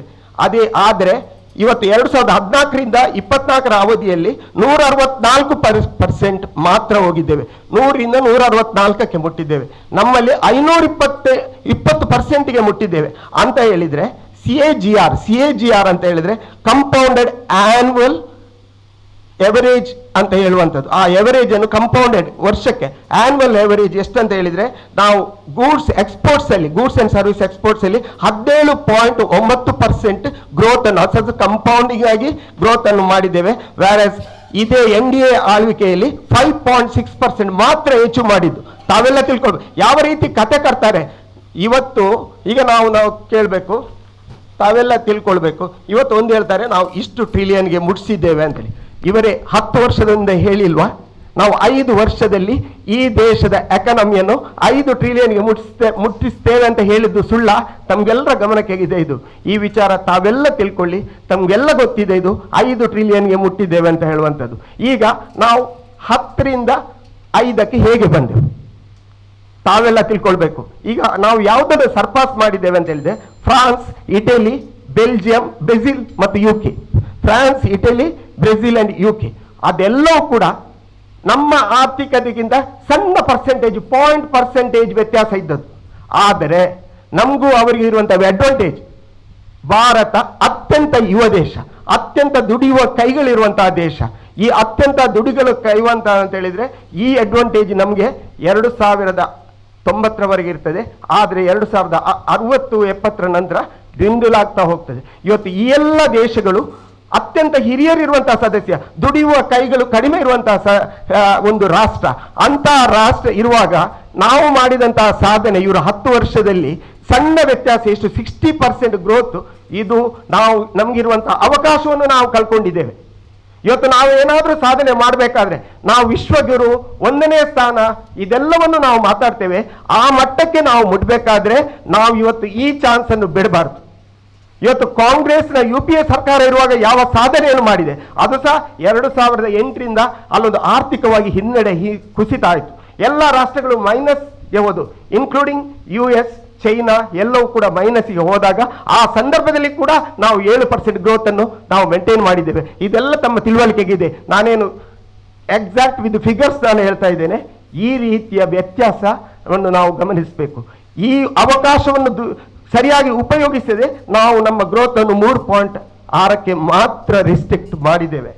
ಆದರೆ ಇವತ್ತು 2014ರಿಂದ 24ರ ಅವಧಿಯಲ್ಲಿ 164% ಮಾತ್ರ ಹೋಗಿದ್ದೇವೆ. 100ರಿಂದ 164ಕ್ಕೆ ಮುಟ್ಟಿದ್ದೇವೆ. ನಮ್ಮಲ್ಲಿ 520% ಮುಟ್ಟಿದ್ದೇವೆ ಅಂತ ಹೇಳಿದ್ರೆ CAGR ಅಂತ ಹೇಳಿದ್ರೆ ಕಂಪೌಂಡೆಡ್ ಆನ್ಯುವಲ್ ಎವರೇಜ್ ಅಂತ ಹೇಳುವಂಥದ್ದು. ಆ ಎವರೇಜ್ ಅನ್ನು ಕಂಪೌಂಡೆಡ್ ವರ್ಷಕ್ಕೆ ಆನ್ಯುವಲ್ ಎವರೇಜ್ ಎಷ್ಟು ಅಂತ ಹೇಳಿದ್ರೆ, ನಾವು ಗೂಡ್ಸ್ ಎಕ್ಸ್ಪೋರ್ಟ್ಸ್ ಅಲ್ಲಿ, ಗೂಡ್ಸ್ ಅಂಡ್ ಸರ್ವಿಸ್ ಎಕ್ಸ್ಪೋರ್ಟ್ಸ್ ಅಲ್ಲಿ 17.9% ಗ್ರೋತ್ ಅನ್ನು ಕಂಪೌಂಡಿಂಗ್ ಆಗಿ ಗ್ರೋತ್ ಅನ್ನು ಮಾಡಿದ್ದೇವೆ. ವ್ಯಾರಸ್ ಇದೇ NDA ಆಳ್ವಿಕೆಯಲ್ಲಿ 5.6% ಮಾತ್ರ ಹೆಚ್ಚು ಮಾಡಿದ್ದು. ತಾವೆಲ್ಲ ತಿಳ್ಕೊಳ್ಬೇಕು ಯಾವ ರೀತಿ ಕತೆ ಕಟ್ತಾರೆ. ಇವತ್ತು ಈಗ ನಾವು ಕೇಳಬೇಕು, ತಾವೆಲ್ಲ ತಿಳ್ಕೊಳ್ಬೇಕು. ಇವತ್ತು ಒಂದು ಹೇಳ್ತಾರೆ, ನಾವು ಇಷ್ಟು ಟ್ರಿಲಿಯನ್ಗೆ ಮುಟ್ಟಿಸಿದ್ದೇವೆ ಅಂತೇಳಿ. ಇವರೇ 10 ವರ್ಷದಿಂದ ಹೇಳಿಲ್ವಾ, ನಾವು 5 ವರ್ಷದಲ್ಲಿ ಈ ದೇಶದ ಎಕಾನಮಿಯನ್ನು 5 ಟ್ರಿಲಿಯನ್ಗೆ ಮುಟ್ಟಿಸ್ತೇವೆ ಅಂತ ಹೇಳಿದ್ದು ಸುಳ್ಳ? ತಮ್ಗೆಲ್ಲರ ಗಮನಕ್ಕೆ ಇದೆ ಇದು. ಈ ವಿಚಾರ ತಾವೆಲ್ಲ ತಿಳ್ಕೊಳ್ಳಿ, ತಮ್ಗೆಲ್ಲ ಗೊತ್ತಿದೆ ಇದು 5 ಟ್ರಿಲಿಯನ್ಗೆ ಮುಟ್ಟಿದ್ದೇವೆ ಅಂತ ಹೇಳುವಂಥದ್ದು. ಈಗ ನಾವು 10ರಿಂದ 5ಕ್ಕೆ ಹೇಗೆ ಬಂದೆವು ತಾವೆಲ್ಲ ತಿಳ್ಕೊಳ್ಬೇಕು. ಈಗ ನಾವು ಯಾವುದನ್ನು ಸರ್ಪಾಸ್ ಮಾಡಿದ್ದೇವೆ ಅಂತ ಹೇಳಿದ್ರೆ ಫ್ರಾನ್ಸ್, ಇಟಲಿ, ಬೆಲ್ಜಿಯಂ, ಬ್ರೆಜಿಲ್ ಮತ್ತು UK. France, Italy, Brazil and UK ಅದೆಲ್ಲವೂ ಕೂಡ ನಮ್ಮ ಆರ್ಥಿಕತೆಗಿಂತ ಸಣ್ಣ ಪರ್ಸೆಂಟೇಜ್ ವ್ಯತ್ಯಾಸ ಇದ್ದದ್ದು. ಆದರೆ ನಮಗೂ ಅವರಿಗೆ ಇರುವಂತಹ ಅಡ್ವಾಂಟೇಜ್, ಭಾರತ ಅತ್ಯಂತ ಯುವ ದೇಶ, ಅತ್ಯಂತ ದುಡಿಯುವ ಕೈಗಳಿರುವಂತಹ ದೇಶ. ಈ ಅತ್ಯಂತ ದುಡಿಗಳು ಕೈವಂತ ಅಂತ ಹೇಳಿದ್ರೆ ಈ ಅಡ್ವಾಂಟೇಜ್ ನಮಗೆ 2090ರವರೆಗೆ ಇರ್ತದೆ. ಆದರೆ 2060-70 ನಂತರ ದಿಂದುಲಾಗ್ತಾ ಹೋಗ್ತದೆ. ಇವತ್ತು ಈ ಎಲ್ಲ ದೇಶಗಳು ಅತ್ಯಂತ ಹಿರಿಯರಿರುವಂತಹ ಸದಸ್ಯ, ದುಡಿಯುವ ಕೈಗಳು ಕಡಿಮೆ ಇರುವಂತಹ ಒಂದು ರಾಷ್ಟ್ರ. ಅಂತಹ ರಾಷ್ಟ್ರ ಇರುವಾಗ ನಾವು ಮಾಡಿದಂತಹ ಸಾಧನೆ ಇವರು 10 ವರ್ಷದಲ್ಲಿ ಸಣ್ಣ ವ್ಯತ್ಯಾಸ ಎಷ್ಟು 60% ಗ್ರೋತ್. ಇದು ನಮಗಿರುವಂತಹ ಅವಕಾಶವನ್ನು ನಾವು ಕಳ್ಕೊಂಡಿದ್ದೇವೆ. ಇವತ್ತು ನಾವು ಏನಾದರೂ ಸಾಧನೆ ಮಾಡಬೇಕಾದ್ರೆ ನಾವು ವಿಶ್ವಗುರು, 1ನೇ ಸ್ಥಾನ, ಇದೆಲ್ಲವನ್ನು ನಾವು ಮಾತಾಡ್ತೇವೆ. ಆ ಮಟ್ಟಕ್ಕೆ ನಾವು ಮುಟ್ಬೇಕಾದ್ರೆ ನಾವು ಇವತ್ತು ಈ ಚಾನ್ಸ್ ಅನ್ನು ಬಿಡಬಾರ್ದು. ಇವತ್ತು ಕಾಂಗ್ರೆಸ್ನ UPA ಸರ್ಕಾರ ಇರುವಾಗ ಯಾವ ಸಾಧನೆಯನ್ನು ಮಾಡಿದೆ ಅದು ಸಹ 2008ರಿಂದ ಅಲ್ಲೊಂದು ಆರ್ಥಿಕವಾಗಿ ಹಿನ್ನಡೆ ಕುಸಿತ ಆಯಿತು. ಎಲ್ಲ ರಾಷ್ಟ್ರಗಳು ಮೈನಸ್ ಯಾವುದು, ಇನ್ಕ್ಲೂಡಿಂಗ್ US, ಚೈನಾ ಎಲ್ಲವೂ ಕೂಡ ಮೈನಸ್ಗೆ ಹೋದಾಗ ಆ ಸಂದರ್ಭದಲ್ಲಿ ಕೂಡ ನಾವು 7% ಗ್ರೋತ್ ಅನ್ನು ನಾವು ಮೇಂಟೈನ್ ಮಾಡಿದ್ದೇವೆ. ಇದೆಲ್ಲ ತಮ್ಮ ತಿಳುವಳಿಕೆಗಿದೆ. ನಾನೇನು ಎಕ್ಸಾಕ್ಟ್ ವಿತ್ ಫಿಗರ್ಸ್ ನಾನು ಹೇಳ್ತಾ ಇದ್ದೇನೆ. ಈ ರೀತಿಯ ವ್ಯತ್ಯಾಸವನ್ನು ನಾವು ಗಮನಿಸಬೇಕು. ಈ ಅವಕಾಶವನ್ನು ಸರಿಯಾಗಿ ಉಪಯೋಗಿಸದೆ ನಾವು ನಮ್ಮ ಗ್ರೋತ್ ಅನ್ನು 3.6ಕ್ಕೆ ಮಾತ್ರ ರಿಸ್ಟ್ರಿಕ್ಟ್ ಮಾಡಿದ್ದೇವೆ.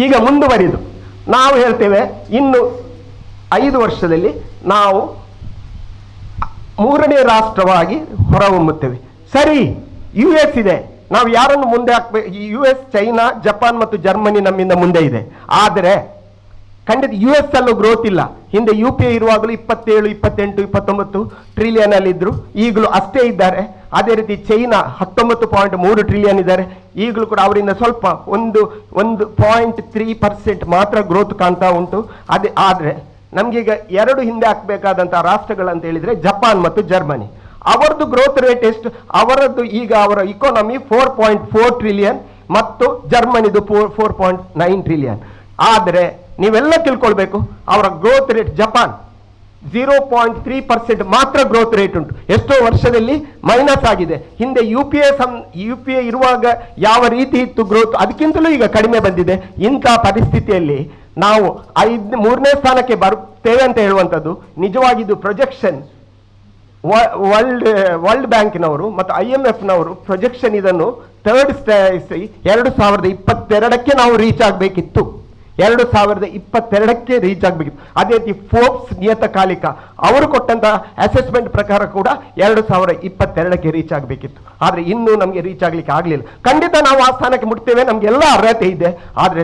ಈಗ ಮುಂದುವರಿದು ನಾವು ಹೇಳ್ತೇವೆ ಇನ್ನು 5 ವರ್ಷದಲ್ಲಿ ನಾವು 3ನೇ ರಾಷ್ಟ್ರವಾಗಿ ಹೊರಹೊಮ್ಮುತ್ತೇವೆ. ಸರಿ, US ಇದೆ, ನಾವು ಯಾರನ್ನು ಮುಂದೆ ಹಾಕ್ಬೇಕು? US, ಚೈನಾ, ಜಪಾನ್ ಮತ್ತು ಜರ್ಮನಿ ನಮ್ಮಿಂದ ಮುಂದೆ ಇದೆ. ಆದರೆ ಖಂಡಿತ US ಅಲ್ಲೂ ಗ್ರೋತ್ ಇಲ್ಲ. ಹಿಂದೆ UPA ಇರುವಾಗಲೂ 27, 28, 29 ಟ್ರಿಲಿಯನ್ ಅಲ್ಲಿ ಇದ್ರು, ಈಗಲೂ ಅಷ್ಟೇ ಇದ್ದಾರೆ. ಅದೇ ರೀತಿ ಚೈನಾ 19.3 ಟ್ರಿಲಿಯನ್ ಇದ್ದಾರೆ, ಈಗಲೂ ಕೂಡ ಅವರಿಂದ ಸ್ವಲ್ಪ 1.3% ಮಾತ್ರ ಗ್ರೋತ್ ಕಾಣ್ತಾ ಉಂಟು. ಆದರೆ ನಮಗೀಗ 2 ಹಿಂದೆ ಹಾಕಬೇಕಾದಂತಹ ರಾಷ್ಟ್ರಗಳಂತ ಹೇಳಿದ್ರೆ ಜಪಾನ್ ಮತ್ತು ಜರ್ಮನಿ. ಅವರದ್ದು ಗ್ರೋತ್ ರೇಟ್ ಎಷ್ಟು? ಅವರದ್ದು ಈಗ ಅವರ ಇಕಾನಮಿ 4.4 ಟ್ರಿಲಿಯನ್ ಮತ್ತು ಜರ್ಮನಿದು 4.9 ಟ್ರಿಲಿಯನ್. ಆದರೆ ನೀವೆಲ್ಲ ತಿಳ್ಕೊಳ್ಬೇಕು, ಅವರ ಗ್ರೋತ್ ರೇಟ್ ಜಪಾನ್ 0.3% ಮಾತ್ರ ಗ್ರೋತ್ ರೇಟ್ ಉಂಟು. ಎಷ್ಟೋ ವರ್ಷದಲ್ಲಿ ಮೈನಸ್ ಆಗಿದೆ. ಹಿಂದೆ UPA ಇರುವಾಗ ಯಾವ ರೀತಿ ಇತ್ತು ಗ್ರೋತ್, ಅದಕ್ಕಿಂತಲೂ ಈಗ ಕಡಿಮೆ ಬಂದಿದೆ. ಇಂಥ ಪರಿಸ್ಥಿತಿಯಲ್ಲಿ ನಾವು 3ನೇ ಸ್ಥಾನಕ್ಕೆ ಬರುತ್ತೇವೆ ಅಂತ ಹೇಳುವಂಥದ್ದು ನಿಜವಾಗಿದ್ದು ಪ್ರೊಜೆಕ್ಷನ್. ವರ್ಲ್ಡ್ ಬ್ಯಾಂಕ್ನವರು ಮತ್ತು IMFನವರು ಪ್ರೊಜೆಕ್ಷನ್ ಇದನ್ನು 3rd 2022ಕ್ಕೆ ನಾವು ರೀಚ್ ಆಗಬೇಕಿತ್ತು. 2022ಕ್ಕೆ ರೀಚ್ ಆಗಬೇಕಿತ್ತು. ಅದೇ ರೀತಿ ಫೋರ್ಬ್ಸ್ ನಿಯತಕಾಲಿಕ ಅವರು ಕೊಟ್ಟಂತಹ ಅಸೆಸ್ಮೆಂಟ್ ಪ್ರಕಾರ ಕೂಡ 2022ಕ್ಕೆ ರೀಚ್ ಆಗಬೇಕಿತ್ತು. ಆದರೆ ಇನ್ನೂ ನಮಗೆ ರೀಚ್ ಆಗಲಿಕ್ಕೆ ಆಗಲಿಲ್ಲ. ಖಂಡಿತ ನಾವು ಆ ಸ್ಥಾನಕ್ಕೆ ಮುಟ್ತೇವೆ, ನಮಗೆಲ್ಲ ಅರ್ಹತೆ ಇದೆ. ಆದರೆ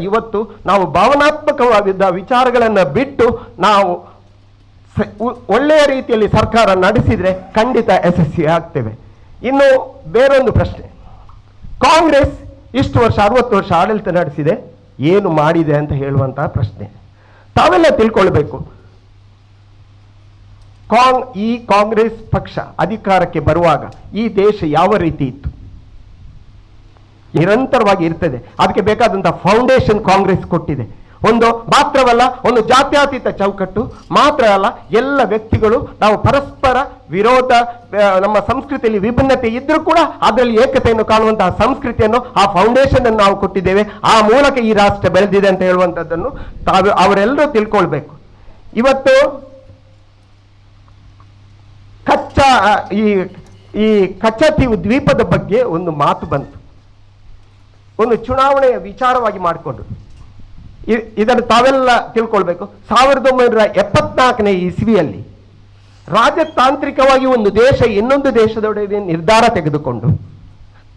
ಇವತ್ತು ನಾವು ಭಾವನಾತ್ಮಕವಾದ ವಿಚಾರಗಳನ್ನು ಬಿಟ್ಟು ನಾವು ಒಳ್ಳೆಯ ರೀತಿಯಲ್ಲಿ ಸರ್ಕಾರ ನಡೆಸಿದರೆ ಖಂಡಿತ ಯಶಸ್ವಿ ಆಗ್ತೇವೆ. ಇನ್ನು ಬೇರೊಂದು ಪ್ರಶ್ನೆ, ಕಾಂಗ್ರೆಸ್ ಇಷ್ಟು ವರ್ಷ 60 ವರ್ಷ ಆಡಳಿತ ನಡೆಸಿದೆ, ಏನು ಮಾಡಿದೆ ಅಂತ ಹೇಳುವಂತಹ ಪ್ರಶ್ನೆ ತಾವೆಲ್ಲ ತಿಳ್ಕೊಳ್ಬೇಕು. ಈ ಕಾಂಗ್ರೆಸ್ ಪಕ್ಷ ಅಧಿಕಾರಕ್ಕೆ ಬರುವಾಗ ಈ ದೇಶ ಯಾವ ರೀತಿ ಇತ್ತು? ನಿರಂತರವಾಗಿ ಇರ್ತದೆ. ಅದಕ್ಕೆ ಬೇಕಾದಂತಹ ಫೌಂಡೇಶನ್ ಕಾಂಗ್ರೆಸ್ ಕೊಟ್ಟಿದೆ. ಒಂದು ಮಾತ್ರವಲ್ಲ, ಒಂದು ಜಾತ್ಯತೀತ ಚೌಕಟ್ಟು ಮಾತ್ರ ಅಲ್ಲ, ಎಲ್ಲ ವ್ಯಕ್ತಿಗಳು ನಾವು ಪರಸ್ಪರ ವಿರೋಧ, ನಮ್ಮ ಸಂಸ್ಕೃತಿಯಲ್ಲಿ ವಿಭಿನ್ನತೆ ಇದ್ರೂ ಕೂಡ ಅದರಲ್ಲಿ ಏಕತೆಯನ್ನು ಕಾಣುವಂತಹ ಸಂಸ್ಕೃತಿಯನ್ನು, ಆ ಫೌಂಡೇಶನ್ ಅನ್ನು ನಾವು ಕೊಟ್ಟಿದ್ದೇವೆ. ಆ ಮೂಲಕ ಈ ರಾಷ್ಟ್ರ ಬೆಳೆದಿದೆ ಅಂತ ಹೇಳುವಂಥದ್ದನ್ನು ಅವರೆಲ್ಲರೂ ತಿಳ್ಕೊಳ್ಬೇಕು. ಇವತ್ತು ಈ ಕಚ್ಚತೀವು ದ್ವೀಪದ ಬಗ್ಗೆ ಒಂದು ಮಾತು ಬಂತು, ಒಂದು ಚುನಾವಣೆಯ ವಿಚಾರವಾಗಿ ಮಾಡಿಕೊಂಡು. ಇದನ್ನು ತಾವೆಲ್ಲ ತಿಳ್ಕೊಳ್ಬೇಕು. 1974ನೇ ಇಸ್ವಿಯಲ್ಲಿ ರಾಜತಾಂತ್ರಿಕವಾಗಿ ಒಂದು ದೇಶ ಇನ್ನೊಂದು ದೇಶದೊಡನೆ ನಿರ್ಧಾರ ತೆಗೆದುಕೊಂಡು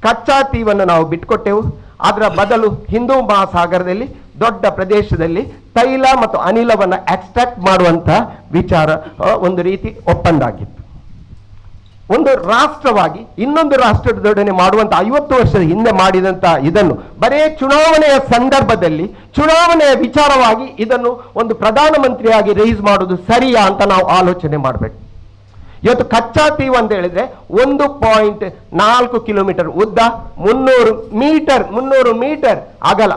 ಕಚ್ಚಾತೀವನ್ನು ನಾವು ಬಿಟ್ಕೊಟ್ಟೆವು. ಅದರ ಬದಲು ಹಿಂದೂ ಮಹಾಸಾಗರದಲ್ಲಿ ದೊಡ್ಡ ಪ್ರದೇಶದಲ್ಲಿ ತೈಲ ಮತ್ತು ಅನಿಲವನ್ನು ಎಕ್ಸ್ಟ್ರಾಕ್ಟ್ ಮಾಡುವಂತ ವಿಚಾರ ಒಂದು ರೀತಿ ಒಪ್ಪಂದ ಆಗಿತ್ತು. ಒಂದು ರಾಷ್ಟ್ರವಾಗಿ ಇನ್ನೊಂದು ರಾಷ್ಟ್ರದೊಡನೆ ಮಾಡುವಂತ 50 ವರ್ಷದ ಹಿಂದೆ ಮಾಡಿದಂತ ಇದನ್ನು ಬರೇ ಚುನಾವಣೆಯ ಸಂದರ್ಭದಲ್ಲಿ ಚುನಾವಣೆಯ ವಿಚಾರವಾಗಿ ಇದನ್ನು ಒಂದು ಪ್ರಧಾನಮಂತ್ರಿಯಾಗಿ ರೈಸ್ ಮಾಡುವುದು ಸರಿಯಾ ಅಂತ ನಾವು ಆಲೋಚನೆ ಮಾಡಬೇಕು. ಇವತ್ತು ಕಚ್ಚಾ ತೀವು ಅಂತ ಹೇಳಿದ್ರೆ 1.4 ಕಿಲೋಮೀಟರ್ ಉದ್ದ, 300 ಮೀಟರ್ ಅಗಲ,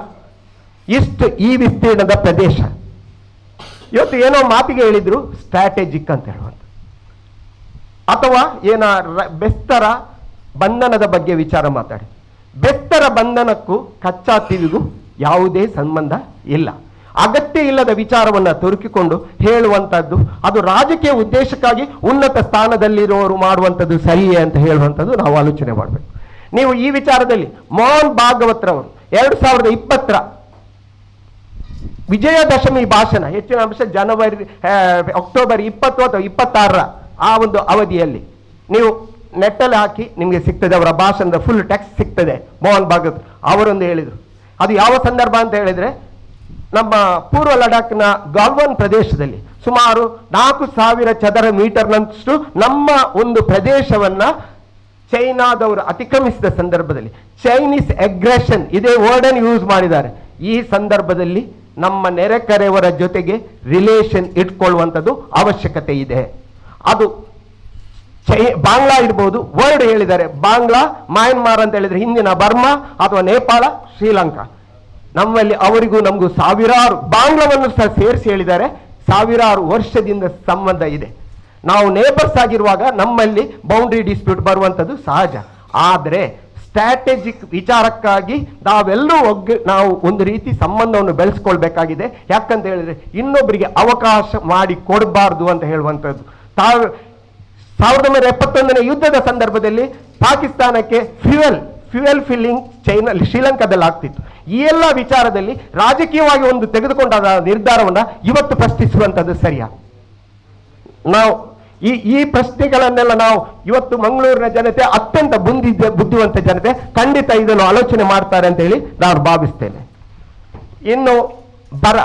ಇಷ್ಟು ಈ ವಿಸ್ತೀರ್ಣದ ಪ್ರದೇಶ. ಇವತ್ತು ಏನೋ ಮಾತಿಗೆ ಹೇಳಿದ್ರು ಸ್ಟ್ರಾಟಜಿಕ್ ಅಂತ ಹೇಳುವಂತ, ಅಥವಾ ಬೆಸ್ತರ ಬಂಧನದ ಬಗ್ಗೆ ವಿಚಾರ ಮಾತಾಡಿ. ಬೆಸ್ತರ ಬಂಧನಕ್ಕೂ ಕಚ್ಚಾ ತೀವಿಗೂ ಯಾವುದೇ ಸಂಬಂಧ ಇಲ್ಲ. ಅಗತ್ಯ ಇಲ್ಲದ ವಿಚಾರವನ್ನ ತುರುಕಿಕೊಂಡು ಹೇಳುವಂತದ್ದು, ಅದು ರಾಜಕೀಯ ಉದ್ದೇಶಕ್ಕಾಗಿ ಉನ್ನತ ಸ್ಥಾನದಲ್ಲಿರುವವರು ಮಾಡುವಂಥದ್ದು ಸರಿಯೇ ಅಂತ ಹೇಳುವಂಥದ್ದು ನಾವು ಆಲೋಚನೆ ಮಾಡಬೇಕು. ನೀವು ಈ ವಿಚಾರದಲ್ಲಿ ಮೋಹನ್ ಭಾಗವತ್ರವರು 2020 ವಿಜಯದಶಮಿ ಭಾಷಣ, ಹೆಚ್ಚಿನ ಅಂಶ ಅಕ್ಟೋಬರ್ 20 ಅಥವಾ 26 ಆ ಒಂದು ಅವಧಿಯಲ್ಲಿ ನೀವು ನೆಟ್ಟಲ್ಲಿ ಹಾಕಿ ನಿಮಗೆ ಸಿಗ್ತದೆ. ಅವರ ಭಾಷಣದ ಫುಲ್ ಟೆಕ್ಸ್ಟ್ ಸಿಗ್ತದೆ. ಮೋಹನ್ ಭಾಗವತ್ ಅವರೊಂದು ಹೇಳಿದರು. ಅದು ಯಾವ ಸಂದರ್ಭ ಅಂತ ಹೇಳಿದ್ರೆ, ನಮ್ಮ ಪೂರ್ವ ಲಡಾಖ್ನ ಗಾಲ್ವಾನ್ ಪ್ರದೇಶದಲ್ಲಿ ಸುಮಾರು 4,000 ಚದರ ಮೀಟರ್ನಷ್ಟು ನಮ್ಮ ಒಂದು ಪ್ರದೇಶವನ್ನ ಚೈನಾದವರು ಅತಿಕ್ರಮಿಸಿದ ಸಂದರ್ಭದಲ್ಲಿ ಚೈನೀಸ್ ಅಗ್ರೆಷನ್ ಇದೇ ವರ್ಡನ್ನು ಯೂಸ್ ಮಾಡಿದ್ದಾರೆ. ಈ ಸಂದರ್ಭದಲ್ಲಿ ನಮ್ಮ ನೆರೆಕರೆಯವರ ಜೊತೆಗೆ ರಿಲೇಷನ್ ಇಟ್ಕೊಳ್ಳುವಂಥದ್ದು ಅವಶ್ಯಕತೆ ಇದೆ. ಅದು ಬಾಂಗ್ಲಾ ಇರ್ಬೋದು, ವರ್ಡ್ ಹೇಳಿದ್ದಾರೆ. ಬಾಂಗ್ಲಾ, ಮಯನ್ಮಾರ್ ಅಂತ ಹೇಳಿದ್ರೆ ಹಿಂದಿನ ಬರ್ಮಾ ಅಥವಾ ನೇಪಾಳ, ಶ್ರೀಲಂಕಾ. ನಮ್ಮಲ್ಲಿ ಅವರಿಗೂ ನಮಗೂ ಸಾವಿರಾರು, ಬಾಂಗ್ಲಾವನ್ನು ಸಹ ಸೇರಿಸಿ ಹೇಳಿದ್ದಾರೆ, ಸಾವಿರಾರು ವರ್ಷದಿಂದ ಸಂಬಂಧ ಇದೆ. ನಾವು ನೇಬರ್ಸ್ ಆಗಿರುವಾಗ ನಮ್ಮಲ್ಲಿ ಬೌಂಡ್ರಿ ಡಿಸ್ಪ್ಯೂಟ್ ಬರುವಂಥದ್ದು ಸಹಜ. ಆದರೆ ಸ್ಟ್ರಾಟಜಿಕ್ ವಿಚಾರಕ್ಕಾಗಿ ನಾವು ಒಂದು ರೀತಿ ಸಂಬಂಧವನ್ನು ಬೆಳೆಸ್ಕೊಳ್ಬೇಕಾಗಿದೆ. ಯಾಕಂತ ಹೇಳಿದ್ರೆ ಇನ್ನೊಬ್ಬರಿಗೆ ಅವಕಾಶ ಮಾಡಿ ಕೊಡಬಾರ್ದು ಅಂತ ಹೇಳುವಂಥದ್ದು. 1971ನೇ ಯುದ್ಧದ ಸಂದರ್ಭದಲ್ಲಿ ಪಾಕಿಸ್ತಾನಕ್ಕೆ ಫ್ಯೂಯಲ್ ಫಿಲ್ಲಿಂಗ್ ಶ್ರೀಲಂಕಾದಲ್ಲಿ ಆಗ್ತಿತ್ತು. ಈ ಎಲ್ಲ ವಿಚಾರದಲ್ಲಿ ರಾಜಕೀಯವಾಗಿ ಒಂದು ತೆಗೆದುಕೊಂಡ ನಿರ್ಧಾರವನ್ನ ಇವತ್ತು ಪ್ರಶ್ನಿಸುವಂಥದ್ದು ಸರಿಯಾ? ನಾವು ಈ ಪ್ರಶ್ನೆಗಳನ್ನೆಲ್ಲ ನಾವು ಇವತ್ತು ಮಂಗಳೂರಿನ ಜನತೆ ಅತ್ಯಂತ ಬುದ್ಧಿವಂತ ಜನತೆ ಖಂಡಿತ ಇದನ್ನು ಆಲೋಚನೆ ಮಾಡ್ತಾರೆ ಅಂತ ಹೇಳಿ ನಾನು ಭಾವಿಸ್ತೇನೆ. ಇನ್ನು ಬರ,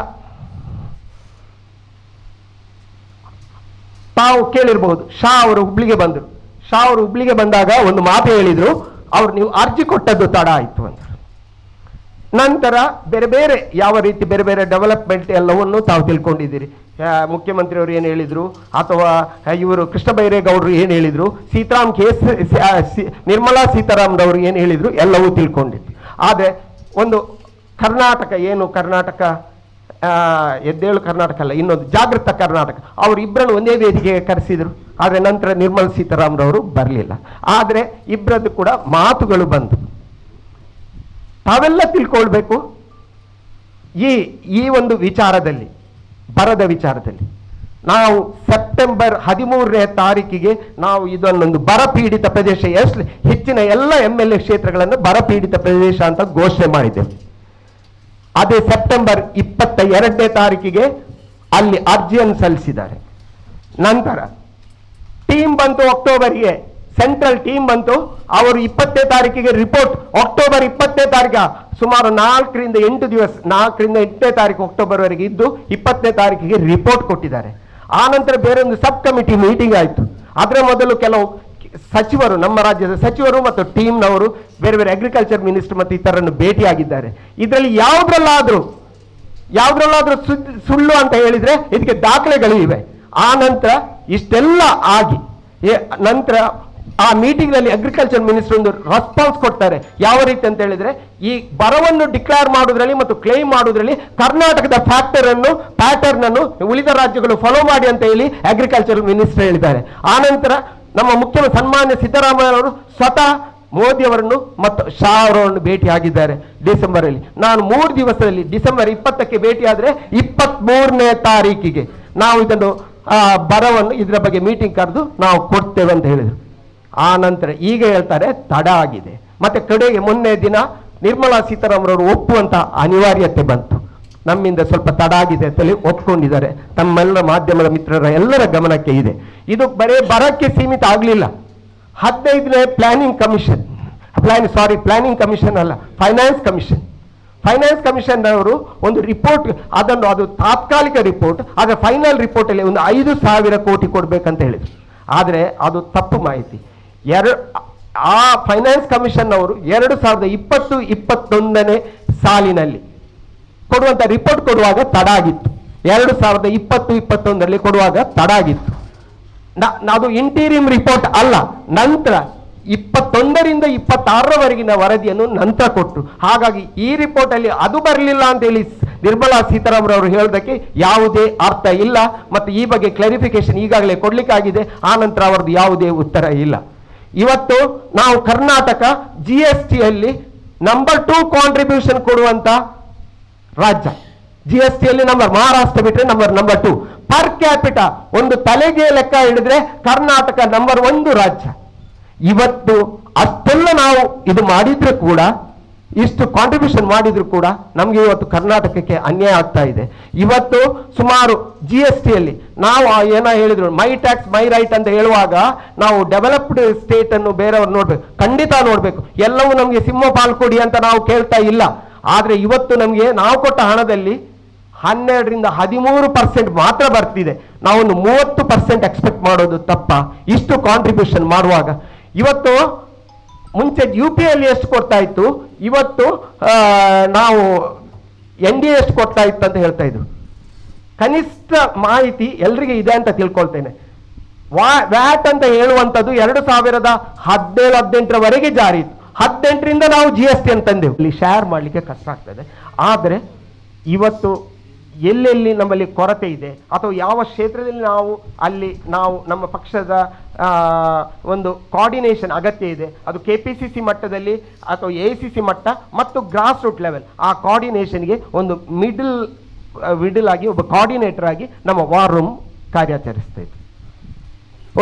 ತಾವು ಕೇಳಿರಬಹುದು, ಶಾ ಅವರು ಹುಬ್ಳಿಗೆ ಬಂದರು. ಶಾ ಅವರು ಹುಬ್ಳಿಗೆ ಬಂದಾಗ ಒಂದು ಮಾತು ಹೇಳಿದ್ರು, ನೀವು ಅರ್ಜಿ ಕೊಟ್ಟದ್ದು ತಡ ಆಯಿತು ಅಂತ. ನಂತರ ಬೇರೆ ಬೇರೆ ಯಾವ ರೀತಿ ಬೇರೆ ಬೇರೆ ಡೆವಲಪ್ಮೆಂಟ್ ಎಲ್ಲವನ್ನು ತಾವು ತಿಳ್ಕೊಂಡಿದ್ದೀರಿ. ಮುಖ್ಯಮಂತ್ರಿಯವರು ಏನು ಹೇಳಿದ್ರು, ಅಥವಾ ಇವರು ಕೃಷ್ಣ ಬೈರೇಗೌಡರು ಏನು ಹೇಳಿದ್ರು, ನಿರ್ಮಲಾ ಸೀತಾರಾಮನ್ ಏನು ಹೇಳಿದ್ರು, ಎಲ್ಲವೂ ತಿಳ್ಕೊಂಡಿತ್ತು. ಆದರೆ ಒಂದು ಕರ್ನಾಟಕ ಎದ್ದೇಳು ಕರ್ನಾಟಕ ಅಲ್ಲ, ಇನ್ನೊಂದು ಜಾಗೃತ ಕರ್ನಾಟಕ, ಅವರಿಬ್ಬರನ್ನು ಒಂದೇ ವೇದಿಕೆಗೆ ಕರೆಸಿದ್ರು. ಆದರೆ ನಂತರ ನಿರ್ಮಲಾ ಸೀತಾರಾಮನ್ ಅವರು ಬರಲಿಲ್ಲ. ಆದರೆ ಇಬ್ಬರದ್ದು ಕೂಡ ಮಾತುಗಳು ಬಂತು. ತಾವೆಲ್ಲ ತಿಳ್ಕೊಳ್ಬೇಕು, ಈ ಒಂದು ವಿಚಾರದಲ್ಲಿ, ಬರದ ವಿಚಾರದಲ್ಲಿ ನಾವು ಸೆಪ್ಟೆಂಬರ್ 13ನೇ ತಾರೀಕಿಗೆ ನಾವು ಇದನ್ನೊಂದು ಬರಪೀಡಿತ ಪ್ರದೇಶ, ಹೆಚ್ಚಿನ ಎಲ್ಲ MLA ಕ್ಷೇತ್ರಗಳನ್ನು ಬರಪೀಡಿತ ಪ್ರದೇಶ ಅಂತ ಘೋಷಣೆ ಮಾಡಿದ್ದೇವೆ. ಅದೇ ಸೆಪ್ಟೆಂಬರ್ 22ನೇ ತಾರೀಕಿಗೆ ಅಲ್ಲಿ ಅರ್ಜಿಯನ್ನು ಸಲ್ಲಿಸಿದ್ದಾರೆ. ನಂತರ ಟೀಮ್ ಬಂತು ಅಕ್ಟೋಬರ್ಗೆ, ಸೆಂಟ್ರಲ್ ಟೀಮ್ ಬಂತು. ಅವರು 20ನೇ ತಾರೀಕಿಗೆ ರಿಪೋರ್ಟ್, ಅಕ್ಟೋಬರ್ 20ನೇ ತಾರೀಕು, ಸುಮಾರು 4ರಿಂದ 8 ದಿವಸ, 4ರಿಂದ 8ನೇ ತಾರೀಕು ಅಕ್ಟೋಬರ್ ವರೆಗೆ ಇದ್ದು 20ನೇ ತಾರೀಕಿಗೆ ರಿಪೋರ್ಟ್ ಕೊಟ್ಟಿದ್ದಾರೆ. ಆ ನಂತರ ಬೇರೆ ಒಂದು ಸಬ್ ಕಮಿಟಿ ಮೀಟಿಂಗ್ ಆಯಿತು. ಅದರ ಮೊದಲು ಕೆಲವು ಸಚಿವರು, ನಮ್ಮ ರಾಜ್ಯದ ಸಚಿವರು ಮತ್ತು ಟೀಮ್ನವರು ಬೇರೆ ಬೇರೆ ಅಗ್ರಿಕಲ್ಚರ್ ಮಿನಿಸ್ಟರ್ ಮತ್ತು ಇತರರನ್ನು ಭೇಟಿಯಾಗಿದ್ದಾರೆ. ಇದರಲ್ಲಿ ಯಾವುದ್ರಲ್ಲಾದ್ರೂ ಸುಳ್ಳು ಅಂತ ಹೇಳಿದ್ರೆ ಇದಕ್ಕೆ ದಾಖಲೆಗಳು ಇವೆ. ಆ ನಂತರ ಇಷ್ಟೆಲ್ಲ ಆಗಿ ನಂತರ ಆ ಮೀಟಿಂಗ್ ನಲ್ಲಿ ಅಗ್ರಿಕಲ್ಚರ್ ಮಿನಿಸ್ಟರ್ ಒಂದು ರೆಸ್ಪಾನ್ಸ್ ಕೊಡ್ತಾರೆ. ಯಾವ ರೀತಿ ಅಂತ ಹೇಳಿದ್ರೆ, ಈ ಬರವನ್ನು ಡಿಕ್ಲೇರ್ ಮಾಡುವುದರಲ್ಲಿ ಮತ್ತು ಕ್ಲೈಮ್ ಮಾಡುವುದರಲ್ಲಿ ಕರ್ನಾಟಕದ ಪ್ಯಾಟರ್ನ್ ಅನ್ನು ಉಳಿದ ರಾಜ್ಯಗಳು ಫಾಲೋ ಮಾಡಿ ಅಂತ ಹೇಳಿ ಅಗ್ರಿಕಲ್ಚರ್ ಮಿನಿಸ್ಟರ್ ಹೇಳಿದ್ದಾರೆ. ಆ ನಂತರ ನಮ್ಮ ಸನ್ಮಾನ್ಯ ಸಿದ್ದರಾಮಯ್ಯ ಅವರು ಸ್ವತಃ ಮೋದಿ ಅವರನ್ನು ಮತ್ತು ಶಾ ಅವರನ್ನು ಭೇಟಿಯಾಗಿದ್ದಾರೆ ಡಿಸೆಂಬರ್ ಅಲ್ಲಿ. ನಾನು 3 ದಿವಸದಲ್ಲಿ ಡಿಸೆಂಬರ್ 20ಕ್ಕೆ ಭೇಟಿಯಾದರೆ 23ನೇ ತಾರೀಕಿಗೆ ನಾವು ಇದನ್ನು ಬರವನ್ನು ಇದರ ಬಗ್ಗೆ ಮೀಟಿಂಗ್ ಕರೆದು ನಾವು ಕೊಡ್ತೇವೆ ಅಂತ ಹೇಳಿದರು. ಆ ನಂತರ ಈಗ ಹೇಳ್ತಾರೆ ತಡ ಆಗಿದೆ. ಮತ್ತೆ ಕಡೆಗೆ ಮೊನ್ನೆ ದಿನ ನಿರ್ಮಲಾ ಸೀತಾರಾಮನ್ ಅವರು ಒಪ್ಪುವಂತ ಅನಿವಾರ್ಯತೆ ಬಂತು. ನಮ್ಮಿಂದ ಸ್ವಲ್ಪ ತಡ ಆಗಿದೆ ಅಂತೇಳಿ ಒಪ್ಕೊಂಡಿದ್ದಾರೆ. ತಮ್ಮೆಲ್ಲ ಮಾಧ್ಯಮದ ಮಿತ್ರರ ಎಲ್ಲರ ಗಮನಕ್ಕೆ ಇದೆ. ಇದು ಬರೇ ಬರಕ್ಕೆ ಸೀಮಿತ ಆಗಲಿಲ್ಲ. 15ನೇ ಪ್ಲಾನಿಂಗ್ ಕಮಿಷನ್ ಅಲ್ಲ, ಫೈನಾನ್ಸ್ ಕಮಿಷನ್ ಅವರು ಒಂದು ರಿಪೋರ್ಟ್, ಅದು ತಾತ್ಕಾಲಿಕ ರಿಪೋರ್ಟ್, ಆದರೆ ಫೈನಲ್ ರಿಪೋರ್ಟ್ ಅಲ್ಲಿ ಒಂದು 5,000 ಕೋಟಿ ಕೊಡ್ಬೇಕಂತ ಹೇಳಿದ್ರು. ಆದರೆ ಅದು ತಪ್ಪು ಮಾಹಿತಿ. ಆ ಫೈನಾನ್ಸ್ ಕಮಿಷನ್ ಅವರು 2020-21ನೇ ಸಾಲಿನಲ್ಲಿ ಕೊಡುವಂತ ರಿಪೋರ್ಟ್ ಕೊಡುವಾಗ ತಡ ಆಗಿತ್ತು. 2020-21ರಲ್ಲಿ ಕೊಡುವಾಗ ತಡ ಆಗಿತ್ತು. ಅದು ಇಂಟೀರಿಯಂ ರಿಪೋರ್ಟ್ ಅಲ್ಲ, ನಂತರ 21ರಿಂದ 26ರವರೆಗಿನ ವರದಿಯನ್ನು ನಂತರ ಕೊಟ್ಟರು. ಹಾಗಾಗಿ ಈ ರಿಪೋರ್ಟ್ ಅಲ್ಲಿ ಅದು ಬರಲಿಲ್ಲ ಅಂತ ಹೇಳಿ ನಿರ್ಮಲಾ ಸೀತಾರಾಮನ್ ಅವರು ಹೇಳೋದಕ್ಕೆ ಯಾವುದೇ ಅರ್ಥ ಇಲ್ಲ. ಮತ್ತು ಈ ಬಗ್ಗೆ ಕ್ಲಾರಿಫಿಕೇಶನ್ ಈಗಾಗಲೇ ಕೊಡ್ಲಿಕ್ಕಾಗಿದೆ. ಆ ನಂತರ ಅವರದ್ದು ಯಾವುದೇ ಉತ್ತರ ಇಲ್ಲ. ಇವತ್ತು ನಾವು ಕರ್ನಾಟಕ GST ಯಲ್ಲಿ ನಂಬರ್ 2 ಕಾಂಟ್ರಿಬ್ಯೂಷನ್ ಕೊಡುವಂತ ರಾಜ್ಯ. GST ಯಲ್ಲಿ ಮಹಾರಾಷ್ಟ್ರ ಬಿಟ್ಟರೆ ನಂಬರ್ 2 ಪರ್ ಕ್ಯಾಪಿಟ. ಒಂದು ತಲೆಗೆ ಲೆಕ್ಕ ಹಿಡಿದ್ರೆ ಕರ್ನಾಟಕ ನಂಬರ್ 1 ರಾಜ್ಯ. ಇವತ್ತು ಅಷ್ಟೆಲ್ಲ ನಾವು ಇದು ಮಾಡಿದ್ರು ಕೂಡ, ಇಷ್ಟು ಕಾಂಟ್ರಿಬ್ಯೂಷನ್ ಮಾಡಿದ್ರು ಕೂಡ ನಮ್ಗೆ ಇವತ್ತು ಕರ್ನಾಟಕಕ್ಕೆ ಅನ್ಯಾಯ ಆಗ್ತಾ ಇದೆ. ಇವತ್ತು ಸುಮಾರು GST ಯಲ್ಲಿ ನಾವು ಏನೋ ಹೇಳಿದ್ರು ಮೈ ಟ್ಯಾಕ್ಸ್ ಮೈ ರೈಟ್ ಅಂತ ಹೇಳುವಾಗ ನಾವು ಡೆವಲಪ್ಡ್ ಸ್ಟೇಟ್ ಅನ್ನು ಬೇರೆಯವ್ರು ನೋಡ್ಬೇಕು, ಖಂಡಿತ ನೋಡ್ಬೇಕು. ಎಲ್ಲವೂ ನಮ್ಗೆ ಸಿಂಹ ಪಾಲ್ ಕೊಡಿ ಅಂತ ನಾವು ಕೇಳ್ತಾ ಇಲ್ಲ. ಆದ್ರೆ ಇವತ್ತು ನಮ್ಗೆ ನಾವು ಕೊಟ್ಟ ಹಣದಲ್ಲಿ 12ರಿಂದ 13% ಮಾತ್ರ ಬರ್ತಿದೆ. ನಾವೊಂದು 30% ಎಕ್ಸ್ಪೆಕ್ಟ್ ಮಾಡೋದು ತಪ್ಪ? ಇಷ್ಟು ಕಾಂಟ್ರಿಬ್ಯೂಷನ್ ಮಾಡುವಾಗ ಇವತ್ತು ಮುಂಚೆ UPI ಅಲ್ಲಿ ಎಷ್ಟು ಕೊಡ್ತಾ ಇತ್ತು, ಇವತ್ತು ನಾವು NDA ಎಷ್ಟು ಕೊಡ್ತಾ ಇತ್ತು ಅಂತ ಹೇಳ್ತಾ ಇದ್ರು. ಕನಿಷ್ಠ ಮಾಹಿತಿ ಎಲ್ರಿಗೆ ಇದೆ ಅಂತ ತಿಳ್ಕೊಳ್ತೇನೆ. ವ್ಯಾಟ್ ಅಂತ ಹೇಳುವಂಥದ್ದು 2017-18ರವರೆಗೆ ಜಾರಿ ಇತ್ತು. 18ರಿಂದ ನಾವು GST ಅಂತಂದೆವು. ಇಲ್ಲಿ ಶೇರ್ ಮಾಡಲಿಕ್ಕೆ ಕಷ್ಟ ಆಗ್ತದೆ. ಆದರೆ ಇವತ್ತು ಎಲ್ಲೆಲ್ಲಿ ನಮ್ಮಲ್ಲಿ ಕೊರತೆ ಇದೆ ಅಥವಾ ಯಾವ ಕ್ಷೇತ್ರದಲ್ಲಿ ನಾವು ನಮ್ಮ ಪಕ್ಷದ ಒಂದು ಕೋಆರ್ಡಿನೇಷನ್ ಅಗತ್ಯ ಇದೆ, ಅದು KPCC ಮಟ್ಟದಲ್ಲಿ ಅಥವಾ AICC ಮಟ್ಟ ಮತ್ತು ಗ್ರಾಸ್ ರೂಟ್ ಲೆವೆಲ್, ಆ ಕೋಆರ್ಡಿನೇಷನ್ಗೆ ಒಂದು ಮಿಡಲ್ ಆಗಿ ಒಬ್ಬ ಕೋಆರ್ಡಿನೇಟರ್ ಆಗಿ ನಮ್ಮ ವಾರ್ ರೂಮ್ ಕಾರ್ಯಾಚರಿಸ್ತಾ ಇದೆ.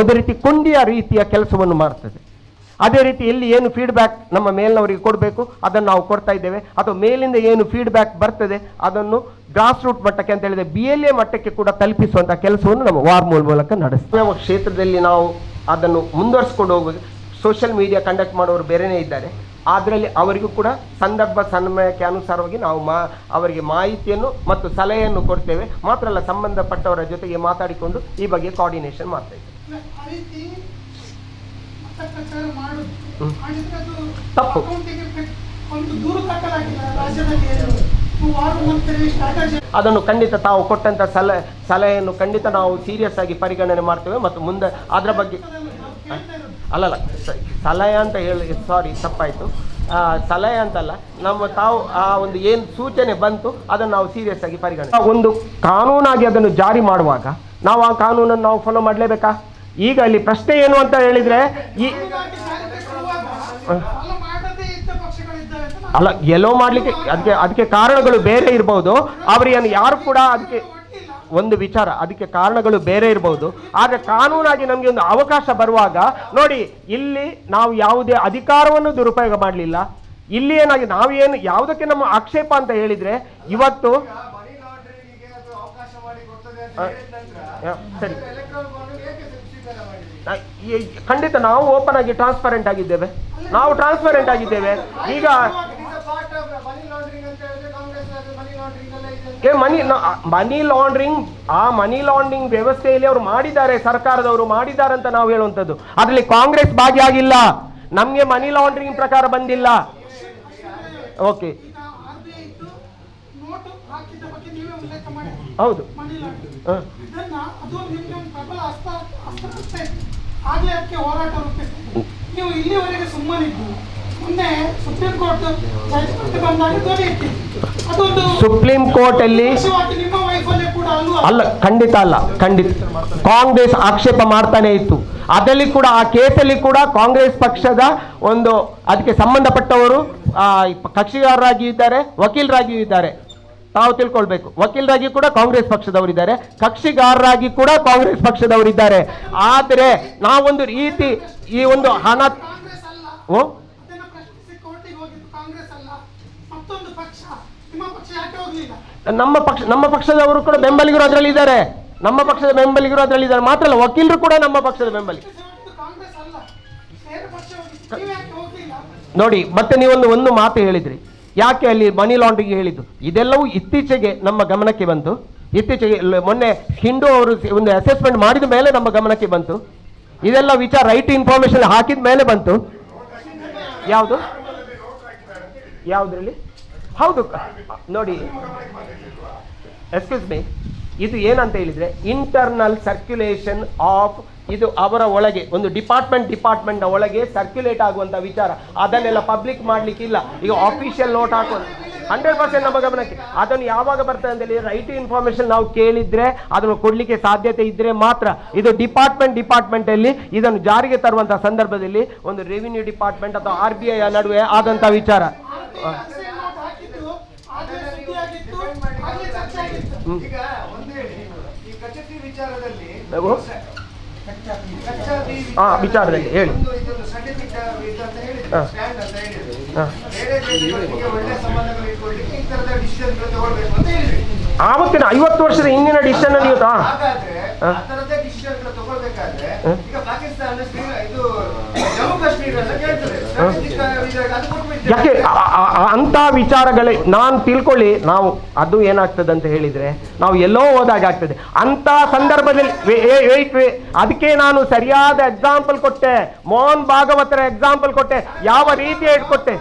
ಒಂದು ರೀತಿ ಕೊಂಡಿಯ ರೀತಿಯ ಕೆಲಸವನ್ನು ಮಾಡ್ತದೆ. ಅದೇ ರೀತಿ ಎಲ್ಲಿ ಏನು ಫೀಡ್ಬ್ಯಾಕ್ ನಮ್ಮ ಮೇಲ್ನವರಿಗೆ ಕೊಡಬೇಕು ಅದನ್ನು ನಾವು ಕೊಡ್ತಾ ಇದ್ದೇವೆ. ಅಥವಾ ಮೇಲಿಂದ ಏನು ಫೀಡ್ಬ್ಯಾಕ್ ಬರ್ತದೆ ಅದನ್ನು ಗ್ರಾಸ್ ರೂಟ್ ಮಟ್ಟಕ್ಕೆ ಅಂತ ಹೇಳಿದ್ರೆ BLA ಮಟ್ಟಕ್ಕೆ ಕೂಡ ತಲುಪಿಸುವಂಥ ಕೆಲಸವನ್ನು ನಮ್ಮ ವಾರ್ ಮೂಲಕ ನಡೆಸ್ತೇವೆ. ಕ್ಷೇತ್ರದಲ್ಲಿ ನಾವು ಅದನ್ನು ಮುಂದುವರಿಸ್ಕೊಂಡು ಹೋಗಬೇಕು. ಸೋಷಿಯಲ್ ಮೀಡಿಯಾ ಕಂಡಕ್ಟ್ ಮಾಡೋರು ಬೇರೆಯೇ ಇದ್ದಾರೆ. ಅದರಲ್ಲಿ ಅವರಿಗೂ ಕೂಡ ಸಂದರ್ಭ ಸಮಯಕ್ಕೆ ಅನುಸಾರವಾಗಿ ನಾವು ಅವರಿಗೆ ಮಾಹಿತಿಯನ್ನು ಮತ್ತು ಸಲಹೆಯನ್ನು ಕೊಡ್ತೇವೆ. ಮಾತ್ರ ಅಲ್ಲ, ಸಂಬಂಧಪಟ್ಟವರ ಜೊತೆಗೆ ಮಾತಾಡಿಕೊಂಡು ಈ ಬಗ್ಗೆ ಕೋಆರ್ಡಿನೇಷನ್ ಮಾಡ್ತಾ ಇದ್ದೇವೆ. ತಪ್ಪು. ಅದನ್ನು ಖಂಡಿತ ತಾವು ಕೊಟ್ಟಂತ ಸಲಹೆಯನ್ನು ಖಂಡಿತ ನಾವು ಸೀರಿಯಸ್ ಆಗಿ ಪರಿಗಣನೆ ಮಾಡ್ತೇವೆ ಮತ್ತು ಮುಂದೆ ಅದರ ಬಗ್ಗೆ ಅಲ್ಲಲ್ಲ ಸಲಹೆ ಅಂತ ಹೇಳಿ, ಸಾರಿ ತಪ್ಪಾಯಿತು, ಸಲಹೆ ಅಂತಲ್ಲ, ತಾವು ಆ ಒಂದು ಏನು ಸೂಚನೆ ಬಂತು ಅದನ್ನು ನಾವು ಸೀರಿಯಸ್ ಆಗಿ ಪರಿಗಣನೆ. ಒಂದು ಕಾನೂನಾಗಿ ಅದನ್ನು ಜಾರಿ ಮಾಡುವಾಗ ನಾವು ಆ ಕಾನೂನನ್ನು ನಾವು ಫಾಲೋ ಮಾಡಲೇಬೇಕಾ? ಈಗ ಅಲ್ಲಿ ಪ್ರಶ್ನೆ ಏನು ಅಂತ ಹೇಳಿದ್ರೆ ಅಲ್ಲ, ಎಲ್ಲೋ ಮಾಡ್ಲಿಕ್ಕೆ ಅದಕ್ಕೆ ಕಾರಣಗಳು ಬೇರೆ ಇರಬಹುದು. ಅವರಿಗೆ ಯಾರು ಕೂಡ ಅದಕ್ಕೆ ಒಂದು ವಿಚಾರ, ಅದಕ್ಕೆ ಕಾರಣಗಳು ಬೇರೆ ಇರಬಹುದು. ಆದ್ರೆ ಕಾನೂನಾಗಿ ನಮ್ಗೆ ಒಂದು ಅವಕಾಶ ಬರುವಾಗ ನೋಡಿ, ಇಲ್ಲಿ ನಾವು ಯಾವುದೇ ಅಧಿಕಾರವನ್ನು ದುರುಪಯೋಗ ಮಾಡಲಿಲ್ಲ. ಇಲ್ಲಿ ಏನಾಗಿ ನಾವೇನು ಯಾವುದಕ್ಕೆ ನಮ್ಮ ಆಕ್ಷೇಪ ಅಂತ ಹೇಳಿದ್ರೆ ಇವತ್ತು ಸರಿ ಖಂಡಿತ ನಾವು ಓಪನ್ ಆಗಿ ಟ್ರಾನ್ಸ್ಪರೆಂಟ್ ಆಗಿದ್ದೇವೆ. ಈಗ ಮನಿ ಲಾಂಡ್ರಿಂಗ್ ವ್ಯವಸ್ಥೆಯಲ್ಲಿ ಅವರು ಮಾಡಿದ್ದಾರೆ, ಸರ್ಕಾರದವರು ಮಾಡಿದ್ದಾರೆ ಅಂತ ನಾವು ಹೇಳುವಂಥದ್ದು. ಅದರಲ್ಲಿ ಕಾಂಗ್ರೆಸ್ ಭಾಗಿಯಾಗಿಲ್ಲ. ನಮ್ಗೆ ಮನಿ ಲಾಂಡ್ರಿಂಗ್ ಪ್ರಕಾರ ಬಂದಿಲ್ಲ. ಓಕೆ, ಹೌದು. ನೀವು ಇಲ್ಲಿವರೆಗೆ ಸುಮ್ಮನಿದ್ದು ಮೊನ್ನೆ ಸುಪ್ರೀಂ ಕೋರ್ಟ್ ಅಲ್ಲಿ ಅಲ್ಲ, ಖಂಡಿತ ಅಲ್ಲ, ಖಂಡಿತ ಕಾಂಗ್ರೆಸ್ ಆಕ್ಷೇಪ ಮಾಡ್ತಾನೆ ಇತ್ತು. ಅದರಲ್ಲಿ ಕೂಡ ಆ ಕೇಸಲ್ಲಿ ಕೂಡ ಕಾಂಗ್ರೆಸ್ ಪಕ್ಷದ ಒಂದು ಅದಕ್ಕೆ ಸಂಬಂಧಪಟ್ಟವರು ಕಕ್ಷಿಗಾರರಾಗಿಯೂ ಇದ್ದಾರೆ, ವಕೀಲರಾಗಿಯೂ ಇದ್ದಾರೆ. ತಾವು ತಿಳ್ಕೊಳ್ಬೇಕು, ವಕೀಲರಾಗಿ ಕೂಡ ಕಾಂಗ್ರೆಸ್ ಪಕ್ಷದವರಿದ್ದಾರೆ, ಕಕ್ಷಿಗಾರರಾಗಿ ಕೂಡ ಕಾಂಗ್ರೆಸ್ ಪಕ್ಷದವರಿದ್ದಾರೆ. ಆದರೆ ನಾವೊಂದು ರೀತಿ ಈ ಒಂದು ಹಣ ನಮ್ಮ ಪಕ್ಷದವರು ಕೂಡ ಬೆಂಬಲಿಗರು ಅದರಲ್ಲಿ ಇದ್ದಾರೆ, ನಮ್ಮ ಪಕ್ಷದ ಬೆಂಬಲಿಗರು ಅದರಲ್ಲಿ ಇದ್ದಾರೆ. ಮಾತ್ರ ಅಲ್ಲ, ವಕೀಲರು ಕೂಡ ನಮ್ಮ ಪಕ್ಷದ ಬೆಂಬಲಿಗರು. ನೋಡಿ, ಮತ್ತೆ ನೀವೊಂದು ಮಾತು ಹೇಳಿದ್ರಿ, ಯಾಕೆ ಅಲ್ಲಿ ಮನಿ ಲಾಂಡ್ರಿಂಗ್ ಹೇಳಿದ್ದು. ಇದೆಲ್ಲವೂ ಇತ್ತೀಚೆಗೆ ನಮ್ಮ ಗಮನಕ್ಕೆ ಬಂತು. ಇತ್ತೀಚೆಗೆ ಮೊನ್ನೆ ಹಿಂಡು ಅವರು ಒಂದು ಅಸೆಸ್ಮೆಂಟ್ ಮಾಡಿದ ಮೇಲೆ ನಮ್ಮ ಗಮನಕ್ಕೆ ಬಂತು. ಇದೆಲ್ಲ ವಿಚಾರ ರೈಟ್ ಇನ್ಫಾರ್ಮೇಶನ್ ಹಾಕಿದ ಮೇಲೆ ಬಂತು. ಯಾವುದ್ರಲ್ಲಿ? ಹೌದು ನೋಡಿ, ಎಕ್ಸ್ಕ್ಯೂಸ್ ಮೀ, ಇದು ಏನಂತ ಹೇಳಿದ್ರೆ ಇಂಟರ್ನಲ್ ಸರ್ಕ್ಯುಲೇಷನ್ ಆಫ್ ಇದು ಅವರ ಒಳಗೆ ಒಂದು ಡಿಪಾರ್ಟ್ಮೆಂಟ್ನ ಒಳಗೆ ಸರ್ಕ್ಯುಲೇಟ್ ಆಗುವಂಥ ವಿಚಾರ, ಅದನ್ನೆಲ್ಲ ಪಬ್ಲಿಕ್ ಮಾಡಲಿಕ್ಕಿಲ್ಲ. ಈಗ ಆಫಿಷಿಯಲ್ ನೋಟ್ ಹಾಕೋದು 100% ನಮ್ಮ ಗಮನಕ್ಕೆ. ಅದನ್ನು ಯಾವಾಗ ಬರ್ತದೆ ಅಂತೇಳಿ ರೈಟ್ ಟು ಇನ್ಫಾರ್ಮೇಶನ್ ನಾವು ಕೇಳಿದ್ರೆ ಅದನ್ನು ಕೊಡಲಿಕ್ಕೆ ಸಾಧ್ಯತೆ ಇದ್ದರೆ ಮಾತ್ರ. ಇದು ಡಿಪಾರ್ಟ್ಮೆಂಟಲ್ಲಿ ಇದನ್ನು ಜಾರಿಗೆ ತರುವಂಥ ಸಂದರ್ಭದಲ್ಲಿ ಒಂದು ರೆವಿನ್ಯೂ ಡಿಪಾರ್ಟ್ಮೆಂಟ್ ಅಥವಾ RBI ನಡುವೆ ಆದಂಥ ವಿಚಾರ. ಈಗ ಒಂದು ಹೇಳಿ, ಈ ಕಚೇರಿ ವಿಚಾರದಲ್ಲಿ ವಿಚಾರದಲ್ಲಿ ಹೇಳಿ ಆವತ್ತಿನ 50 ವರ್ಷದ ಹಿಂದಿನ ಡಿಸಿಷನ್ ನೀವು ಯಾಕೆ ಅಂತ ವಿಚಾರಗಳೇ ನಾನು ತಿಳ್ಕೊಳ್ಳಿ. ನಾವು ಅದು ಏನಾಗ್ತದೆ ಅಂತ ಹೇಳಿದ್ರೆ ನಾವು ಎಲ್ಲೋ ಹೋದಾಗ ಆಗ್ತದೆ ಅಂತ ಸಂದರ್ಭದಲ್ಲಿ ಅದಕ್ಕೆ ನಾನು ಸರಿಯಾದ ಎಕ್ಸಾಂಪಲ್ ಕೊಟ್ಟೆ, ಮೋಹನ್ ಭಾಗವತರ ಎಕ್ಸಾಂಪಲ್ ಕೊಟ್ಟೆ, ಯಾವ ರೀತಿ ಕೊಟ್ಟೆ.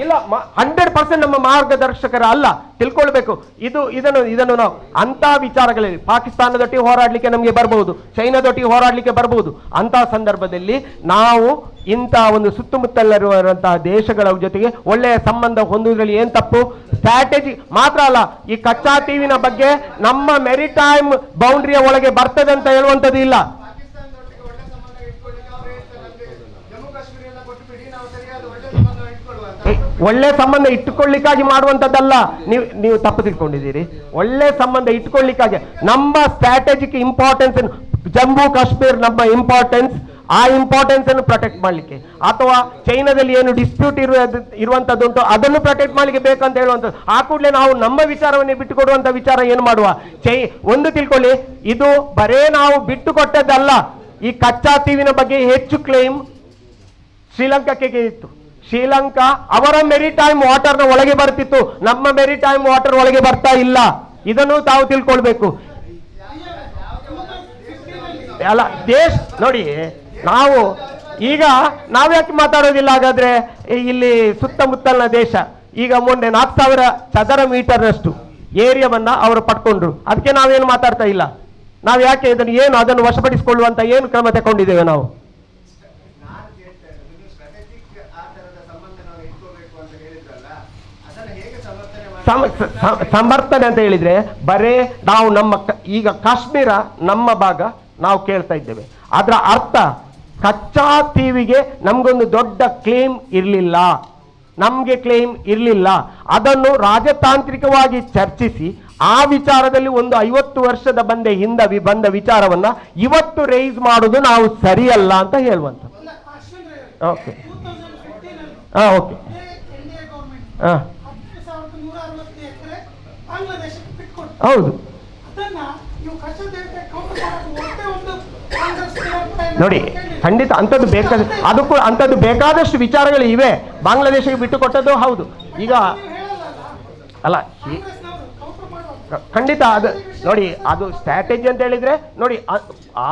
ಇಲ್ಲ 100% ನಮ್ಮ ಮಾರ್ಗದರ್ಶಕರ ಅಲ್ಲ, ತಿಳ್ಕೊಳ್ಬೇಕು. ಇದನ್ನು ನಾವು ಅಂತ ವಿಚಾರಗಳಲ್ಲಿ ಪಾಕಿಸ್ತಾನದೊಟ್ಟಿಗೆ ಹೋರಾಡಲಿಕ್ಕೆ ನಮಗೆ ಬರಬಹುದು, ಚೈನಾದೊಟ್ಟಿಗೆ ಹೋರಾಡಲಿಕ್ಕೆ ಬರಬಹುದು. ಅಂತ ಸಂದರ್ಭದಲ್ಲಿ ನಾವು ಇಂಥ ಒಂದು ಸುತ್ತಮುತ್ತಲಿರುವಂತಹ ದೇಶಗಳ ಜೊತೆಗೆ ಒಳ್ಳೆಯ ಸಂಬಂಧ ಹೊಂದುವುದರಲ್ಲಿ ಏನು ತಪ್ಪು? ಸ್ಟ್ರಾಟಜಿ ಮಾತ್ರ ಅಲ್ಲ, ಈ ಕಚ್ಚಾ ತೀವಿನ ಬಗ್ಗೆ ನಮ್ಮ ಮೆರಿಟೈಮ್ ಬೌಂಡ್ರಿಯ ಒಳಗೆ ಬರ್ತದೆ ಅಂತ ಹೇಳುವಂಥದ್ದು ಇಲ್ಲ. ಒಳ್ಳೆ ಸಂಬಂಧ ಇಟ್ಟುಕೊಳ್ಳಿಕ್ಕಾಗಿ ಮಾಡುವಂಥದ್ದಲ್ಲ, ನೀವು ತಪ್ಪು ತಿಳ್ಕೊಂಡಿದ್ದೀರಿ. ಒಳ್ಳೆ ಸಂಬಂಧ ಇಟ್ಟುಕೊಳ್ಳಿಕ್ಕಾಗಿ ನಮ್ಮ ಸ್ಟ್ರಾಟಜಿಕ್ ಇಂಪಾರ್ಟೆನ್ಸ್, ಜಮ್ಮು ಕಾಶ್ಮೀರ್ ನಮ್ಮ ಇಂಪಾರ್ಟೆನ್ಸ್, ಆ ಇಂಪಾರ್ಟೆನ್ಸ್ ಅನ್ನು ಪ್ರೊಟೆಕ್ಟ್ ಮಾಡಲಿಕ್ಕೆ, ಅಥವಾ ಚೈನಾದಲ್ಲಿ ಏನು ಡಿಸ್ಪ್ಯೂಟ್ ಇರುವಂತದ್ದುಂಟು ಅದನ್ನು ಪ್ರೊಟೆಕ್ಟ್ ಮಾಡಲಿಕ್ಕೆ ಬೇಕಂತ ಹೇಳುವಂಥದ್ದು. ಆ ಕೂಡಲೇ ನಾವು ನಮ್ಮ ವಿಚಾರವನ್ನೇ ಬಿಟ್ಟು ಕೊಡುವಂತ ವಿಚಾರ ಏನು ಮಾಡುವ? ಒಂದು ತಿಳ್ಕೊಳ್ಳಿ, ಇದು ಬರೇ ನಾವು ಬಿಟ್ಟು ಕೊಟ್ಟದ್ದಲ್ಲ. ಈ ಕಚ್ಚಾ ತೀವಿನ ಬಗ್ಗೆ ಹೆಚ್ಚು ಕ್ಲೇಮ್ ಶ್ರೀಲಂಕಾಕ್ಕೆ ಇತ್ತು. ಶ್ರೀಲಂಕಾ ಅವರ ಮೆರಿಟೈಮ್ ವಾಟರ್ನ ಒಳಗೆ ಬರ್ತಿತ್ತು, ನಮ್ಮ ಮೆರಿಟೈಮ್ ವಾಟರ್ ಒಳಗೆ ಬರ್ತಾ ಇಲ್ಲ. ಇದನ್ನು ತಾವು ತಿಳ್ಕೊಳ್ಬೇಕು. ಅಲ್ಲ ದೇಶ ನೋಡಿ, ನಾವ್ಯಾಕೆ ಮಾತಾಡೋದಿಲ್ಲ ಹಾಗಾದ್ರೆ? ಇಲ್ಲಿ ಸುತ್ತಮುತ್ತಲಿನ ದೇಶ ಈಗ ಮೊನ್ನೆ 4000 ಚದರ ಮೀಟರ್ನಷ್ಟು ಏರಿಯಾವನ್ನ ಅವರು ಪಡ್ಕೊಂಡ್ರು. ಅದಕ್ಕೆ ನಾವೇನು ಮಾತಾಡ್ತಾ ಇಲ್ಲ. ನಾವು ಯಾಕೆ ಅದನ್ನು ವಶಪಡಿಸಿಕೊಳ್ಳುವಂತ ಏನು ಕ್ರಮ ತಗೊಂಡಿದ್ದೇವೆ ನಾವು? ಸಮರ್ಥನೆ ಅಂತ ಹೇಳಿದ್ರೆ ಬರೇ ನಾವು ಈಗ ಕಾಶ್ಮೀರ ನಮ್ಮ ಭಾಗ ನಾವು ಕೇಳ್ತಾ ಇದ್ದೇವೆ. ಅದರ ಅರ್ಥ ಕಚ್ಚಾ ತೀವಿಗೆ ನಮ್ಗೊಂದು ದೊಡ್ಡ ಕ್ಲೇಮ್ ಇರಲಿಲ್ಲ, ನಮ್ಗೆ ಕ್ಲೇಮ್ ಇರಲಿಲ್ಲ. ಅದನ್ನು ರಾಜತಾಂತ್ರಿಕವಾಗಿ ಚರ್ಚಿಸಿ ಆ ವಿಚಾರದಲ್ಲಿ ಒಂದು 50 ವರ್ಷದ ಬಂದ ವಿಚಾರವನ್ನ ಇವತ್ತು ರೈಸ್ ಮಾಡುದು ನಾವು ಸರಿಯಲ್ಲ ಅಂತ ಹೇಳುವಂತ. ಓಕೆ ಓಕೆ ಹೌದು ನೋಡಿ, ಖಂಡಿತ ಅಂಥದ್ದು ಬೇಕಾದಷ್ಟು ವಿಚಾರಗಳು ಇವೆ. ಬಾಂಗ್ಲಾದೇಶಕ್ಕೆ ಬಿಟ್ಟು ಕೊಟ್ಟದ್ದು ಹೌದು. ಈಗ ಅಲ್ಲ ಖಂಡಿತ ಅದು ನೋಡಿ, ಅದು ಸ್ಟ್ರಾಟಜಿ ಅಂತ ಹೇಳಿದ್ರೆ ನೋಡಿ,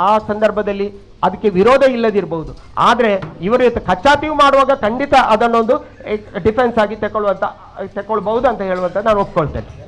ಆ ಸಂದರ್ಭದಲ್ಲಿ ಅದಕ್ಕೆ ವಿರೋಧ ಇಲ್ಲದಿರಬಹುದು. ಆದರೆ ಇವರು ಕಚ್ಚಾತೀವು ಮಾಡುವಾಗ ಖಂಡಿತ ಅದನ್ನೊಂದು ಡಿಫೆನ್ಸ್ ಆಗಿ ತಗೊಳ್ಬಹುದು ಅಂತ ಹೇಳುವಂತ ನಾನು ಒಪ್ಕೊಳ್ತೇನೆ.